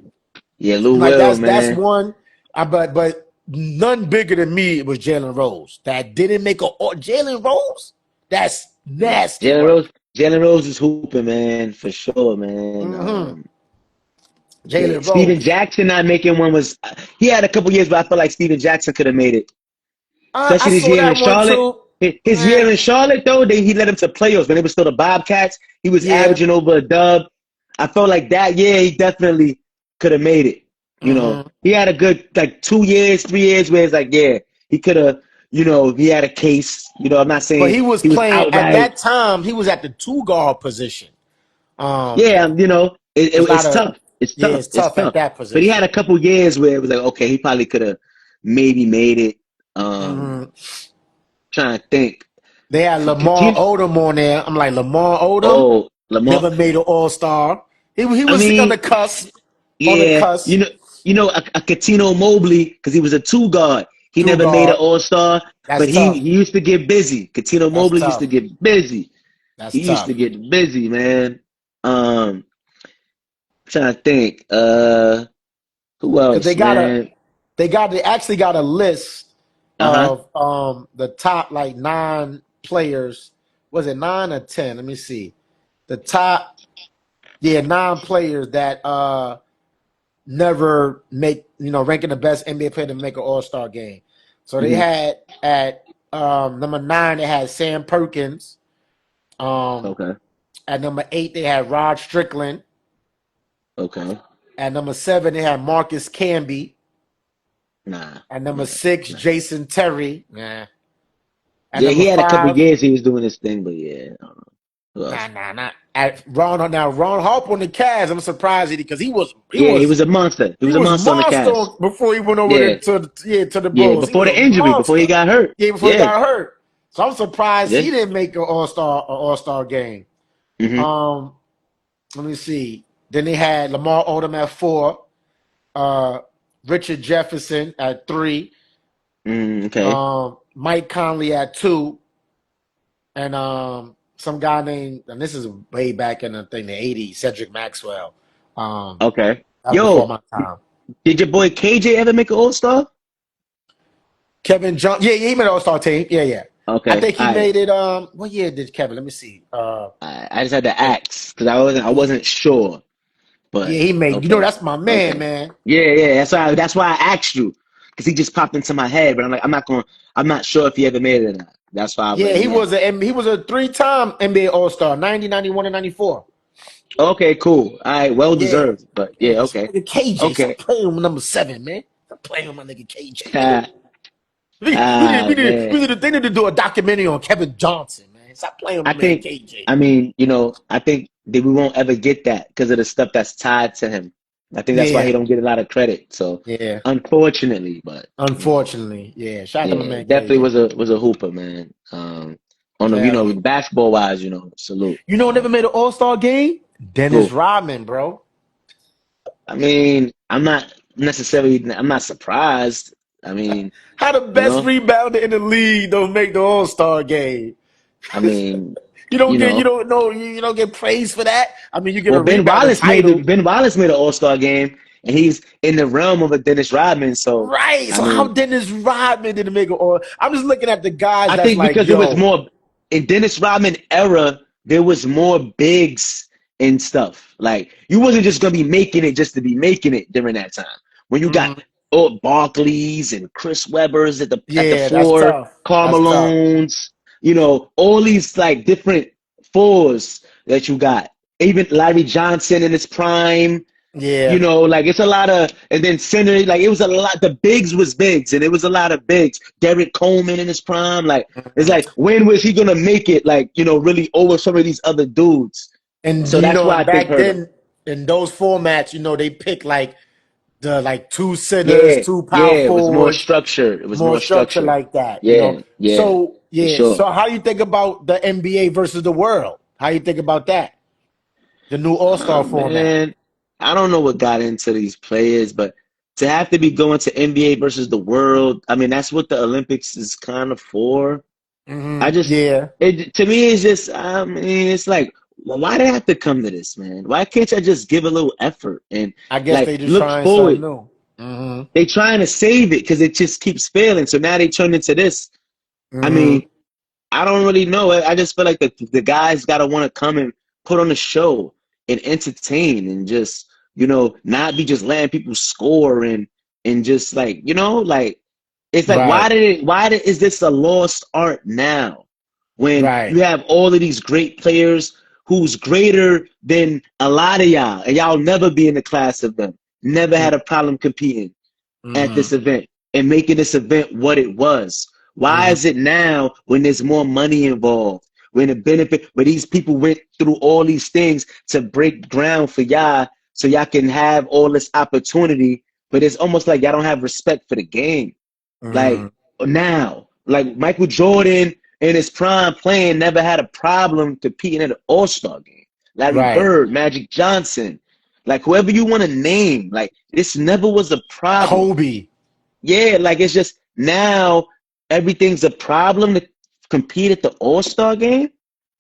yeah. Lou Like Will, that's man. one. But none bigger than me was Jalen Rose. That didn't make Jalen Rose. That's Yeah, nasty work. Jalen Rose is hooping, man, for sure, man. Mm-hmm. Yeah, Jalen Steven Rose. Jackson not making one was he had a couple years, but I feel like Steven Jackson could have made it. I Especially his saw year in that one Charlotte. too. His Eh, year in Charlotte, though, he led him to playoffs when they were still the Bobcats. He was yeah. averaging over a dub. I felt like that year he definitely could have made it. Mm-hmm. He had a good like 2 years, 3 years where it's like, yeah, he could have. He had a case. I'm not But saying he was he was playing at outright. that time. He was at the two guard position. Yeah, There's a lot it's of tough. It's yeah, tough. it's It's tough at tough. that But he had position. a couple years where it was like, okay, he probably could have maybe made it. Um, Mm-hmm. trying to think. They had Do Lamar you, Odom on there. I'm like Lamar Odom oh, Lamar. never made an All Star. He I was on the mean, cusp. On the yeah, cusp. a Catino Mobley because he was a two guard. He Two never made an guard. All Star, That's but he tough. he used to get busy. Catino That's Mobley used to tough. get busy. That's He used to tough. get busy, man. Um, trying to think. Who Because else, man? they actually got a list Uh-huh. of the top like 9 players. Was it 9 or 10? Let me see. The top, yeah, 9 players that never make, ranking the best NBA player to make an All-Star game. So they Hmm. had at number 9 they had Sam Perkins. Um, Okay. at number 8 they had Rod Strickland. Okay. At number 7 they had Marcus Camby. Nah. At number Yeah. 6 Nah. Jason Terry. Nah. At Yeah, number he had a couple 5, years he was doing this thing, but yeah. I don't know. Who else? not at Ron. Now Ron Harper on the Cavs. I'm surprised because he was he Yeah, he was was a monster. He he was a was monster on the monster Cavs. before he went over there Yeah. to the Yeah. Bulls. He Before was a the injury, before he monster. got hurt. Yeah, before he Yeah. got hurt. So I'm surprised Yeah. he didn't make an All-Star game. Hmm. Um, Let me see. Then they had Lamar Odom at 4, uh, Richard Jefferson at 3, Okay. Mike Conley at 2, and some guy named, and this is way back in the '80s, Cedric Maxwell. Um, Okay. that was before Yo, my time. did your boy KJ ever make an All Star? Kevin John, yeah, he made an All-Star team. Yeah, yeah. I Okay. think he All right. made it. What year did Kevin? Let me see. I just had to Yeah, ask because I wasn't sure. But yeah, he made. okay. That's my man, Okay. man. Yeah, yeah. That's why I asked you because he just popped into my head. But I'm not sure if he ever made it or not. That's why. Yeah, But he yeah. was a 3-time NBA All-Star, 90, 91, and 94. Okay. Cool. All right. Well Yeah, deserved. But yeah. yeah. This Okay. nigga KJ, stop Okay. playing with number 7, man. Stop playing with my nigga KJ, nigga. Ah, man. They need to do a documentary on Kevin Johnson, man. Stop playing I with my man think. KJ. I mean, I think that we won't ever get that because of the stuff that's tied to him. I think that's why he Yeah, don't get a lot of credit. So, yeah. unfortunately, but Unfortunately, yeah. Shout out to my yeah, man definitely KJ. was a hooper, man. On the Hell yeah. basketball wise, salute. Never made an All-Star game? Dennis Who? Rodman, bro. I mean, I'm not surprised. I mean, How the you best know, rebounder in the league don't make the All-Star game? I mean, You don't get you don't get praise for that. I mean, you get well, a rebound, a title. Ben Wallace made an All-Star game, and he's in the realm of a Dennis Rodman. So, Right. I So how mean, Dennis Rodman didn't make it? Or I'm just looking at the guys I that's think like, because it was yo, more in Dennis Rodman era, there was more bigs and stuff. Like you wasn't just gonna be making it just to be making it during that time. When you got Barclays and Chris Webbers at the yeah, that's four, tough. That's tough. Carmelones, all these like different fours that you got. Even Larry Johnson in his prime. Yeah. Like it's a lot of, and then center, like it was a lot. The bigs was bigs, and it was a lot of bigs. Derek Coleman in his prime, like it's Mhm. like when was he gonna make it? Like really over some of these other dudes. And So that's why I and think back hurt him. then in those formats, they pick like the like two centers, Yeah, two yeah, power it was more forwards, structured. It was more more structure structured. like that. Yeah, yeah, So for yeah, sure. so how you think about the NBA versus the world? How you think about that? The new All-Star format. Man, I don't know what got into these players, but to have to be going to NBA versus the world, I mean, that's what the Olympics is kind of for. I just, Yeah. to me, it's just, I mean, it's like, well, why do I have to come to this, man? Why can't I just give a little effort and I guess like they just look trying something forward? new. They trying to save it because it just keeps failing. So now they turn into this. I Mm-hmm. mean, I don't really know. I just feel like the guys got to want to come and put on a show and entertain and just, not be just letting people score and just like, like it's like Right. is this a lost art now when Right. you have all of these great players who's greater than a lot of y'all and y'all never be in the class of them, never had a problem competing at Mm-hmm. this event and making this event what it was. Why Mm-hmm. is it now when there's more money involved? When the benefit, where these people went through all these things to break ground for y'all so y'all can have all this opportunity, but it's almost like y'all don't have respect for the game. Mm-hmm. Like now, like Michael Jordan in his prime playing never had a problem competing at an All-Star game. Larry Right. Bird, Magic Johnson, like whoever you want to name, like this never was a problem. Kobe. Yeah, like it's just now everything's a problem to compete at the All-Star game.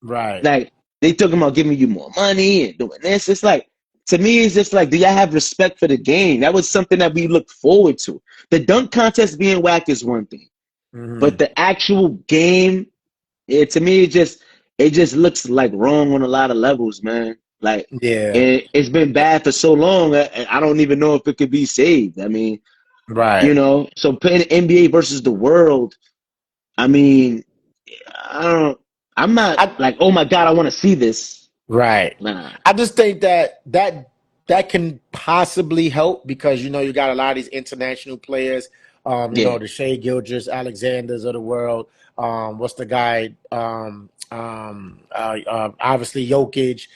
Right. Like they talking about giving you more money and doing this. It's like to me, it's just like, do y'all have respect for the game? That was something that we looked forward to. The dunk contest being whack is one thing, but Mm-hmm. the actual game, to me, it just looks like wrong on a lot of levels, man. Like Yeah. it's been bad for so long. I don't even know if it could be saved. I mean, Right. so playing NBA versus the world, I mean, I don't, I'm not I like, oh my God, I want to see this. Right. Nah. I just think that can possibly help because you got a lot of these international players, Yeah. the Shea Gilgeous, Alexanders of the world. What's the guy? Obviously Jokic,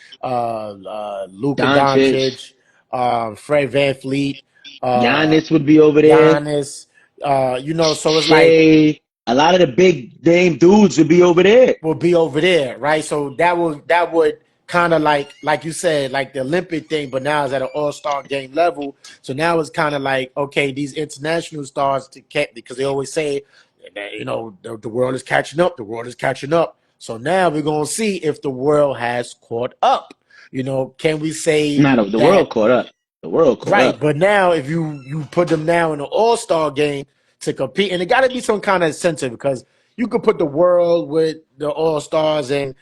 Luka Doncic, Doncic, Fred VanVleet, uh, Giannis would be over there. Giannis. So it's like Shea, a lot of the big name dudes would be over there. will be over there, right? So that would kind of like you said, like the Olympic thing, but now it's at an All-Star game level. So now it's kind of like, okay, these international stars because they always say that the world is catching up, the world is catching up. So now we're gonna see if the world has caught up. Can we say Not the that? world caught up. The world caught Right, up. but now if you put them now in an All-Star game to compete, and it got to be some kind of incentive because you could put the world with the All-Stars and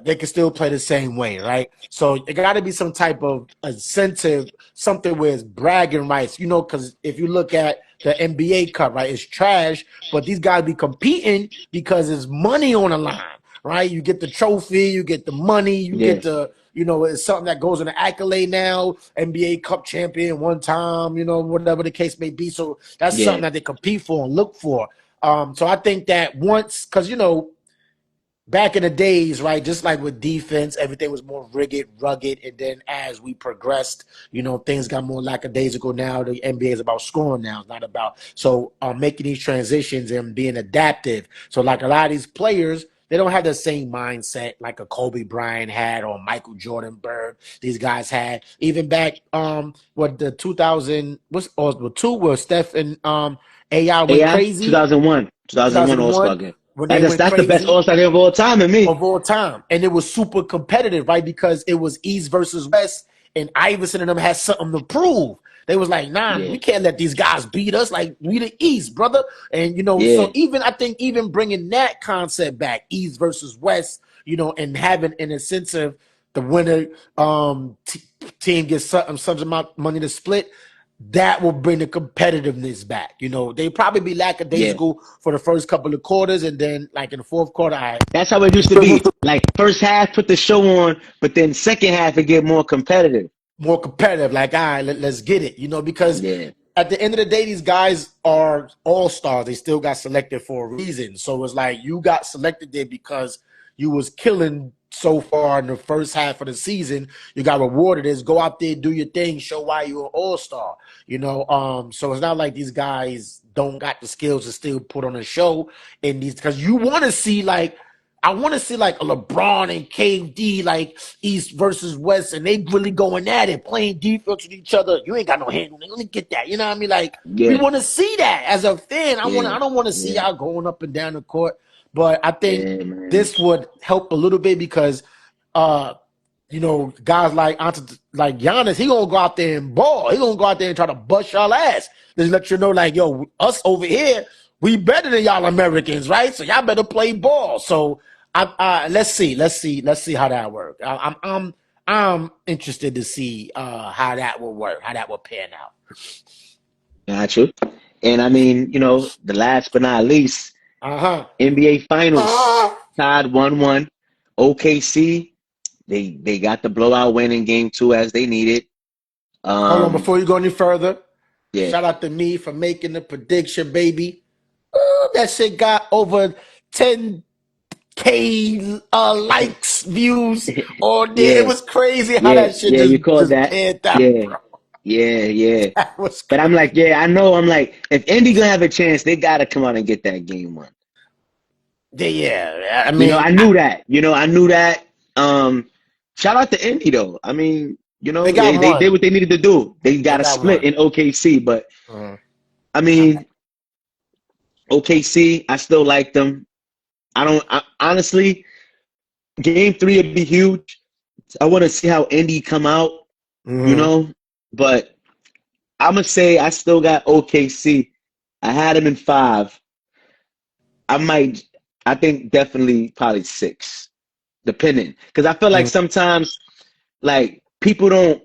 they can still play the same way, right? So it got to be some type of incentive, something where it's bragging rights, because if you look at the NBA Cup, right, it's trash, but these guys be competing because there's money on the line, right? You get the trophy, you get the money, you Yeah. get the it's something that goes in the accolade now, NBA Cup champion one time, whatever the case may be. So that's something Yeah. that they compete for and look for. So I think that once, because, back in the days, right, just like with defense, everything was more rugged. And then as we progressed, things got more lackadaisical now. The NBA is about scoring now. It's not about, so making these transitions and being adaptive. So like a lot of these players, they don't have the same mindset like a Kobe Bryant had or Michael Jordan Bird. These guys had even back what the 2000 was or two where Steph and AI went AI, crazy. 2001. 2001 All-Star 2001, game. when they went That's the best crazy All-Star game of all time in me. of all time. And it was super competitive, right? Because it was East versus West, and Iverson and them had something to prove. They was like, nah, Yeah. we can't let these guys beat us. Like, we the East, brother. And, Yeah. so I think even bringing that concept back, East versus West, and having in a sense of the winner team gets some amount of money to split, that will bring the competitiveness back. They probably be lackadaisical for the first couple of quarters, and then like in the fourth quarter, That's how it used to be. Like first half, put the show on, but then second half, it get more competitive. more competitive. Like, all right, let's get it. Because Yeah. at the end of the day, these guys are all stars. They still got selected for a reason. So it's like you got selected there because you was killing so far in the first half of the season. You got rewarded as go out there, do your thing, show why you're an all-star. So it's not like these guys don't got the skills to still put on a show in these, because you want to see I want to see like a LeBron and KD, like East versus West, and they really going at it, playing defense with each other. You ain't got no handle. Let me get that. You know what I mean? Like, we Yeah. want to see that as a fan. I Yeah. don't want to see y'all going up and down the court. But I think Yeah, man. this would help a little bit because, guys like Giannis, he gonna go out there and ball. He gonna go out there and try to bust y'all ass. Just let you know, like, yo, us over here, we better than y'all Americans, right? So y'all better play ball. So let's see how that works. I'm interested to see how that will work, how that will pan out. Got you. And I mean, the last but not least, NBA Finals tied 1-1. OKC, they got the blowout win in game 2 as they needed. Hold on, before you go any further, Yeah. shout out to me for making the prediction, baby. That shit got over 10K likes, views on there. Yeah. It was crazy how that shit You called just that. panned out, Yeah. bro. Yeah. That was But crazy. I'm like, I know. I'm like, if Indy gonna have a chance, they gotta come out and get that game one. Yeah, I mean, I knew that. I knew that. Shout out to Indy though. I mean, they got they did one. what they needed to do. They got They a got split one. in OKC, but I mean, OKC, I still like them. Honestly, game 3 would be huge. I want to see how Indy come out, but I'm gonna say I still got OKC. I had them in 5. I think definitely probably 6, depending. Because I feel like sometimes, like, people don't,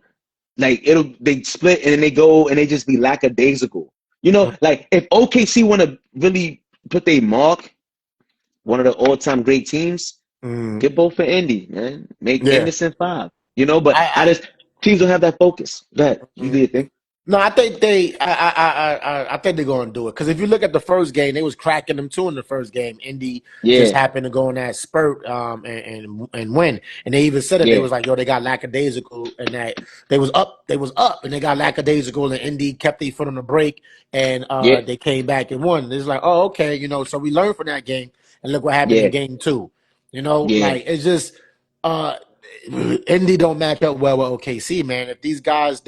like, they split and then they go and they just be lackadaisical. Like, if OKC want to really put their mark, one of the all-time great teams, get both for Indy, man. Make Anderson 5. But teams don't have that focus. Go ahead. You do your thing. No, I think I think they're going to do it, because if you look at the first game, they was cracking them too in the first game. Indy just happened to go in that spurt and win, and they even said it. They was like, yo, they got lackadaisical, and that they was up, and they got lackadaisical, and Indy kept their foot on the brake, and they came back and won. It's like, oh, okay, so we learned from that game, and look what happened in game 2. Like, it's just Indy don't match up well with OKC, man. If these guys,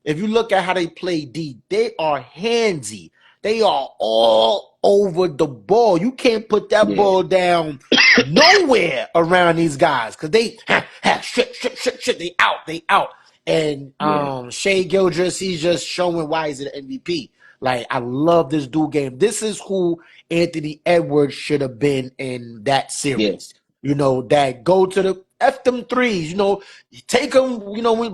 if you look at how they play D, they are handsy. They are all over the ball. You can't put that ball down nowhere around these guys, because they shit. They out. And Shea Gilgeous, he's just showing why he's an MVP. Like, I love this dude game. This is who Anthony Edwards should have been in that series. That go to the F them threes, you take them,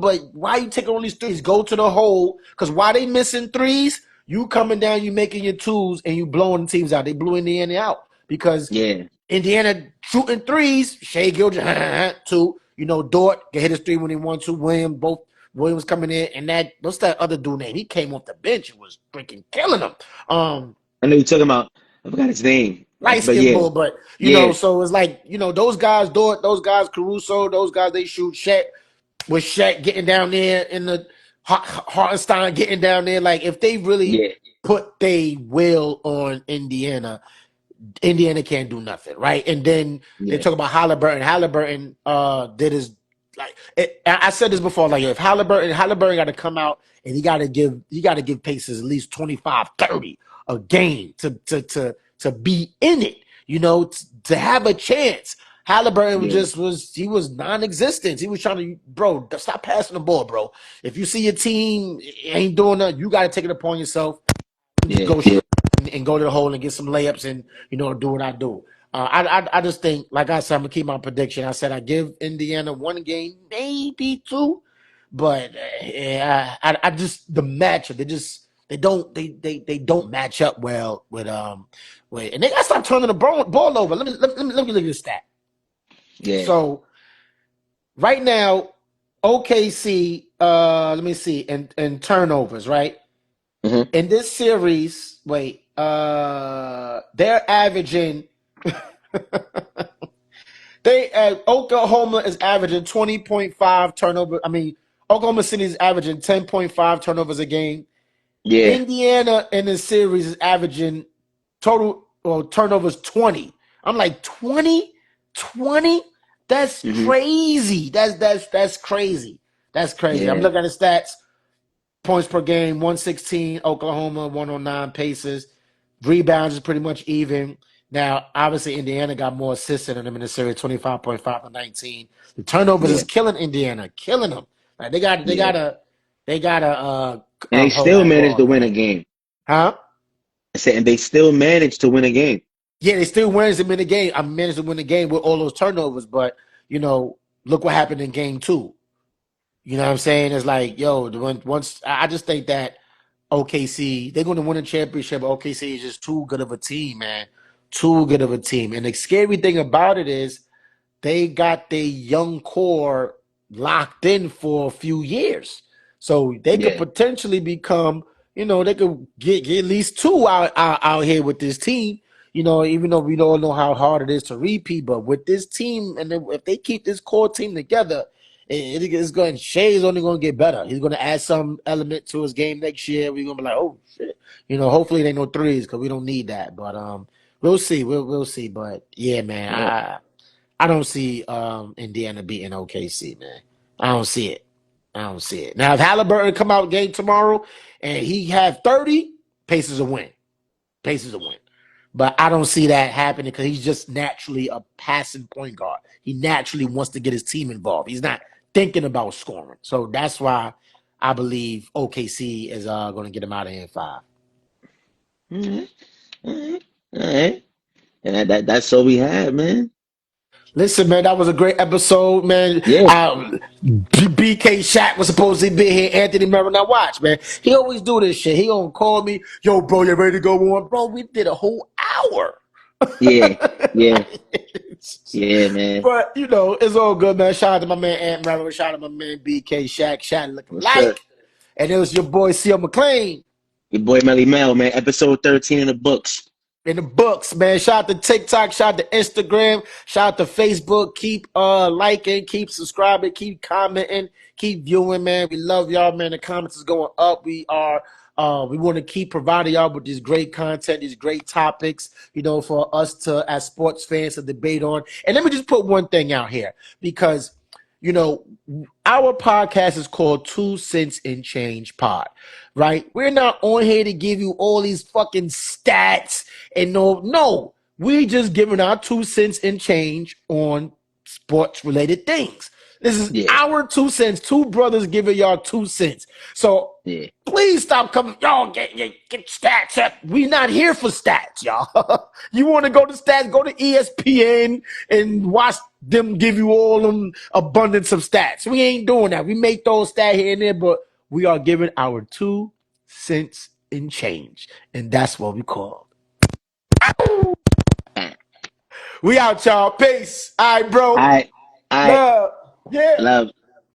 but why you taking all these threes? Go to the hole, because why they missing threes? You coming down, you making your twos, and you blowing teams out. They blew Indiana out because Indiana shooting threes. Shea Gilgeous, 2. Dort can hit his 3 when he wants to. Williams coming in, and what's that other dude name? He came off the bench and was freaking killing them. I know you're talking about. I forgot his name. Light skin bull, but so it's like, those guys, Dort, those guys, Caruso, those guys, they shoot. Shaq getting down there in the Hartenstein getting down there. Like, if they really put their will on Indiana can't do nothing, right? And then they talk about Halliburton. Halliburton did his, like, I said this before, like, if Halliburton got to come out and he got to give Pacers at least 25, 30 a game to be in it. to have a chance. Halliburton Yeah. he was non-existent. He was trying to, bro, stop passing the ball, bro. If you see your team ain't doing that, you got to take it upon yourself. Just Yeah. go straight and go to the hole and get some layups and do what I do. I just think, like I said, I'm gonna keep my prediction. I said I give Indiana one game, maybe two, but I just the matchup. They don't match up well with and they gotta stop turning the ball over. Let me look at this stat. Yeah. So right now, OKC, let me see, and turnovers, right? Mm-hmm. In this series, they're averaging Oklahoma is averaging 20.5 turnovers. I mean, Oklahoma City is averaging 10.5 turnovers a game. Yeah. Indiana in this series is averaging total turnovers 20. I'm like 20? That's Mm-hmm. crazy. That's crazy. That's crazy. I'm Yeah. looking at the stats. Points per game, 116, Oklahoma, 109 Pacers. Rebounds is pretty much even. Now, obviously, Indiana got more assists than them in the series, 25.5 to 19. The turnovers Yeah. is killing Indiana, killing them. Like Yeah. they gotta And they hold still that managed ball, to win a man. game. Huh? I said, and they still managed to win a game. Yeah, they still managed to win the game. I managed to win the game with all those turnovers, but look what happened in game two. You know what I'm saying? It's like, yo, once I just think that OKC, they're going to win a championship. OKC is just too good of a team, man. Too good of a team. And the scary thing about it is they got their young core locked in for a few years. So they could Yeah. potentially become, they could get at least two out here with this team. Even though we don't know how hard it is to repeat, but with this team, and if they keep this core team together, it's going. Shea's only going to get better. He's going to add some element to his game next year. We're going to be like, oh shit, hopefully they no threes because we don't need that. But we'll see. We'll see. But yeah, man, Yeah. I don't see Indiana beating OKC, man. I don't see it. I don't see it. Now, if Halliburton come out game tomorrow and he have 30, Pacers will win. Pacers will win. But I don't see that happening because he's just naturally a passing point guard. He naturally wants to get his team involved. He's not thinking about scoring. So that's why I believe OKC is going to get him out of here in 5. All right. All right. All right. And that's all we had, man. Listen, man, that was a great episode, man. Yeah. BK Shaq was supposed to be here. Anthony Merrill, now watch, man. He always do this shit. He gonna call me, yo, bro, you ready to go on? Bro, we did a whole hour. Yeah. Yeah. Like, Yeah, man. but, it's all good, man. Shout out to my man, Ant Merrill. Shout out to my man, BK Shaq looking What's up? like. And it was your boy, C.L. McLean. Your boy Melly Mel, man. Episode 13 in the books. In the books, man. Shout out to TikTok, shout out to Instagram, shout out to Facebook. Keep liking, keep subscribing, keep commenting, keep viewing, man. We love y'all, man. The comments is going up. We want to keep providing y'all with this great content, these great topics, for us to, as sports fans, to debate on. And let me just put one thing out here because our podcast is called 2 Cents and Change Pod, right? We're not on here to give you all these fucking stats and no, we just giving our 2 cents and change on sports related things. This is Yeah. our 2 cents, two brothers giving y'all 2 cents. So Yeah. please stop coming. Y'all get stats up. We not here for stats, y'all. You want to go to stats, go to ESPN and watch them give you all them abundance of stats. We ain't doing that. We make those stats here and there, but we are giving our 2 cents in change. And that's what we call. We out, y'all. Peace. All right, bro. All right. Love. Yeah. Love.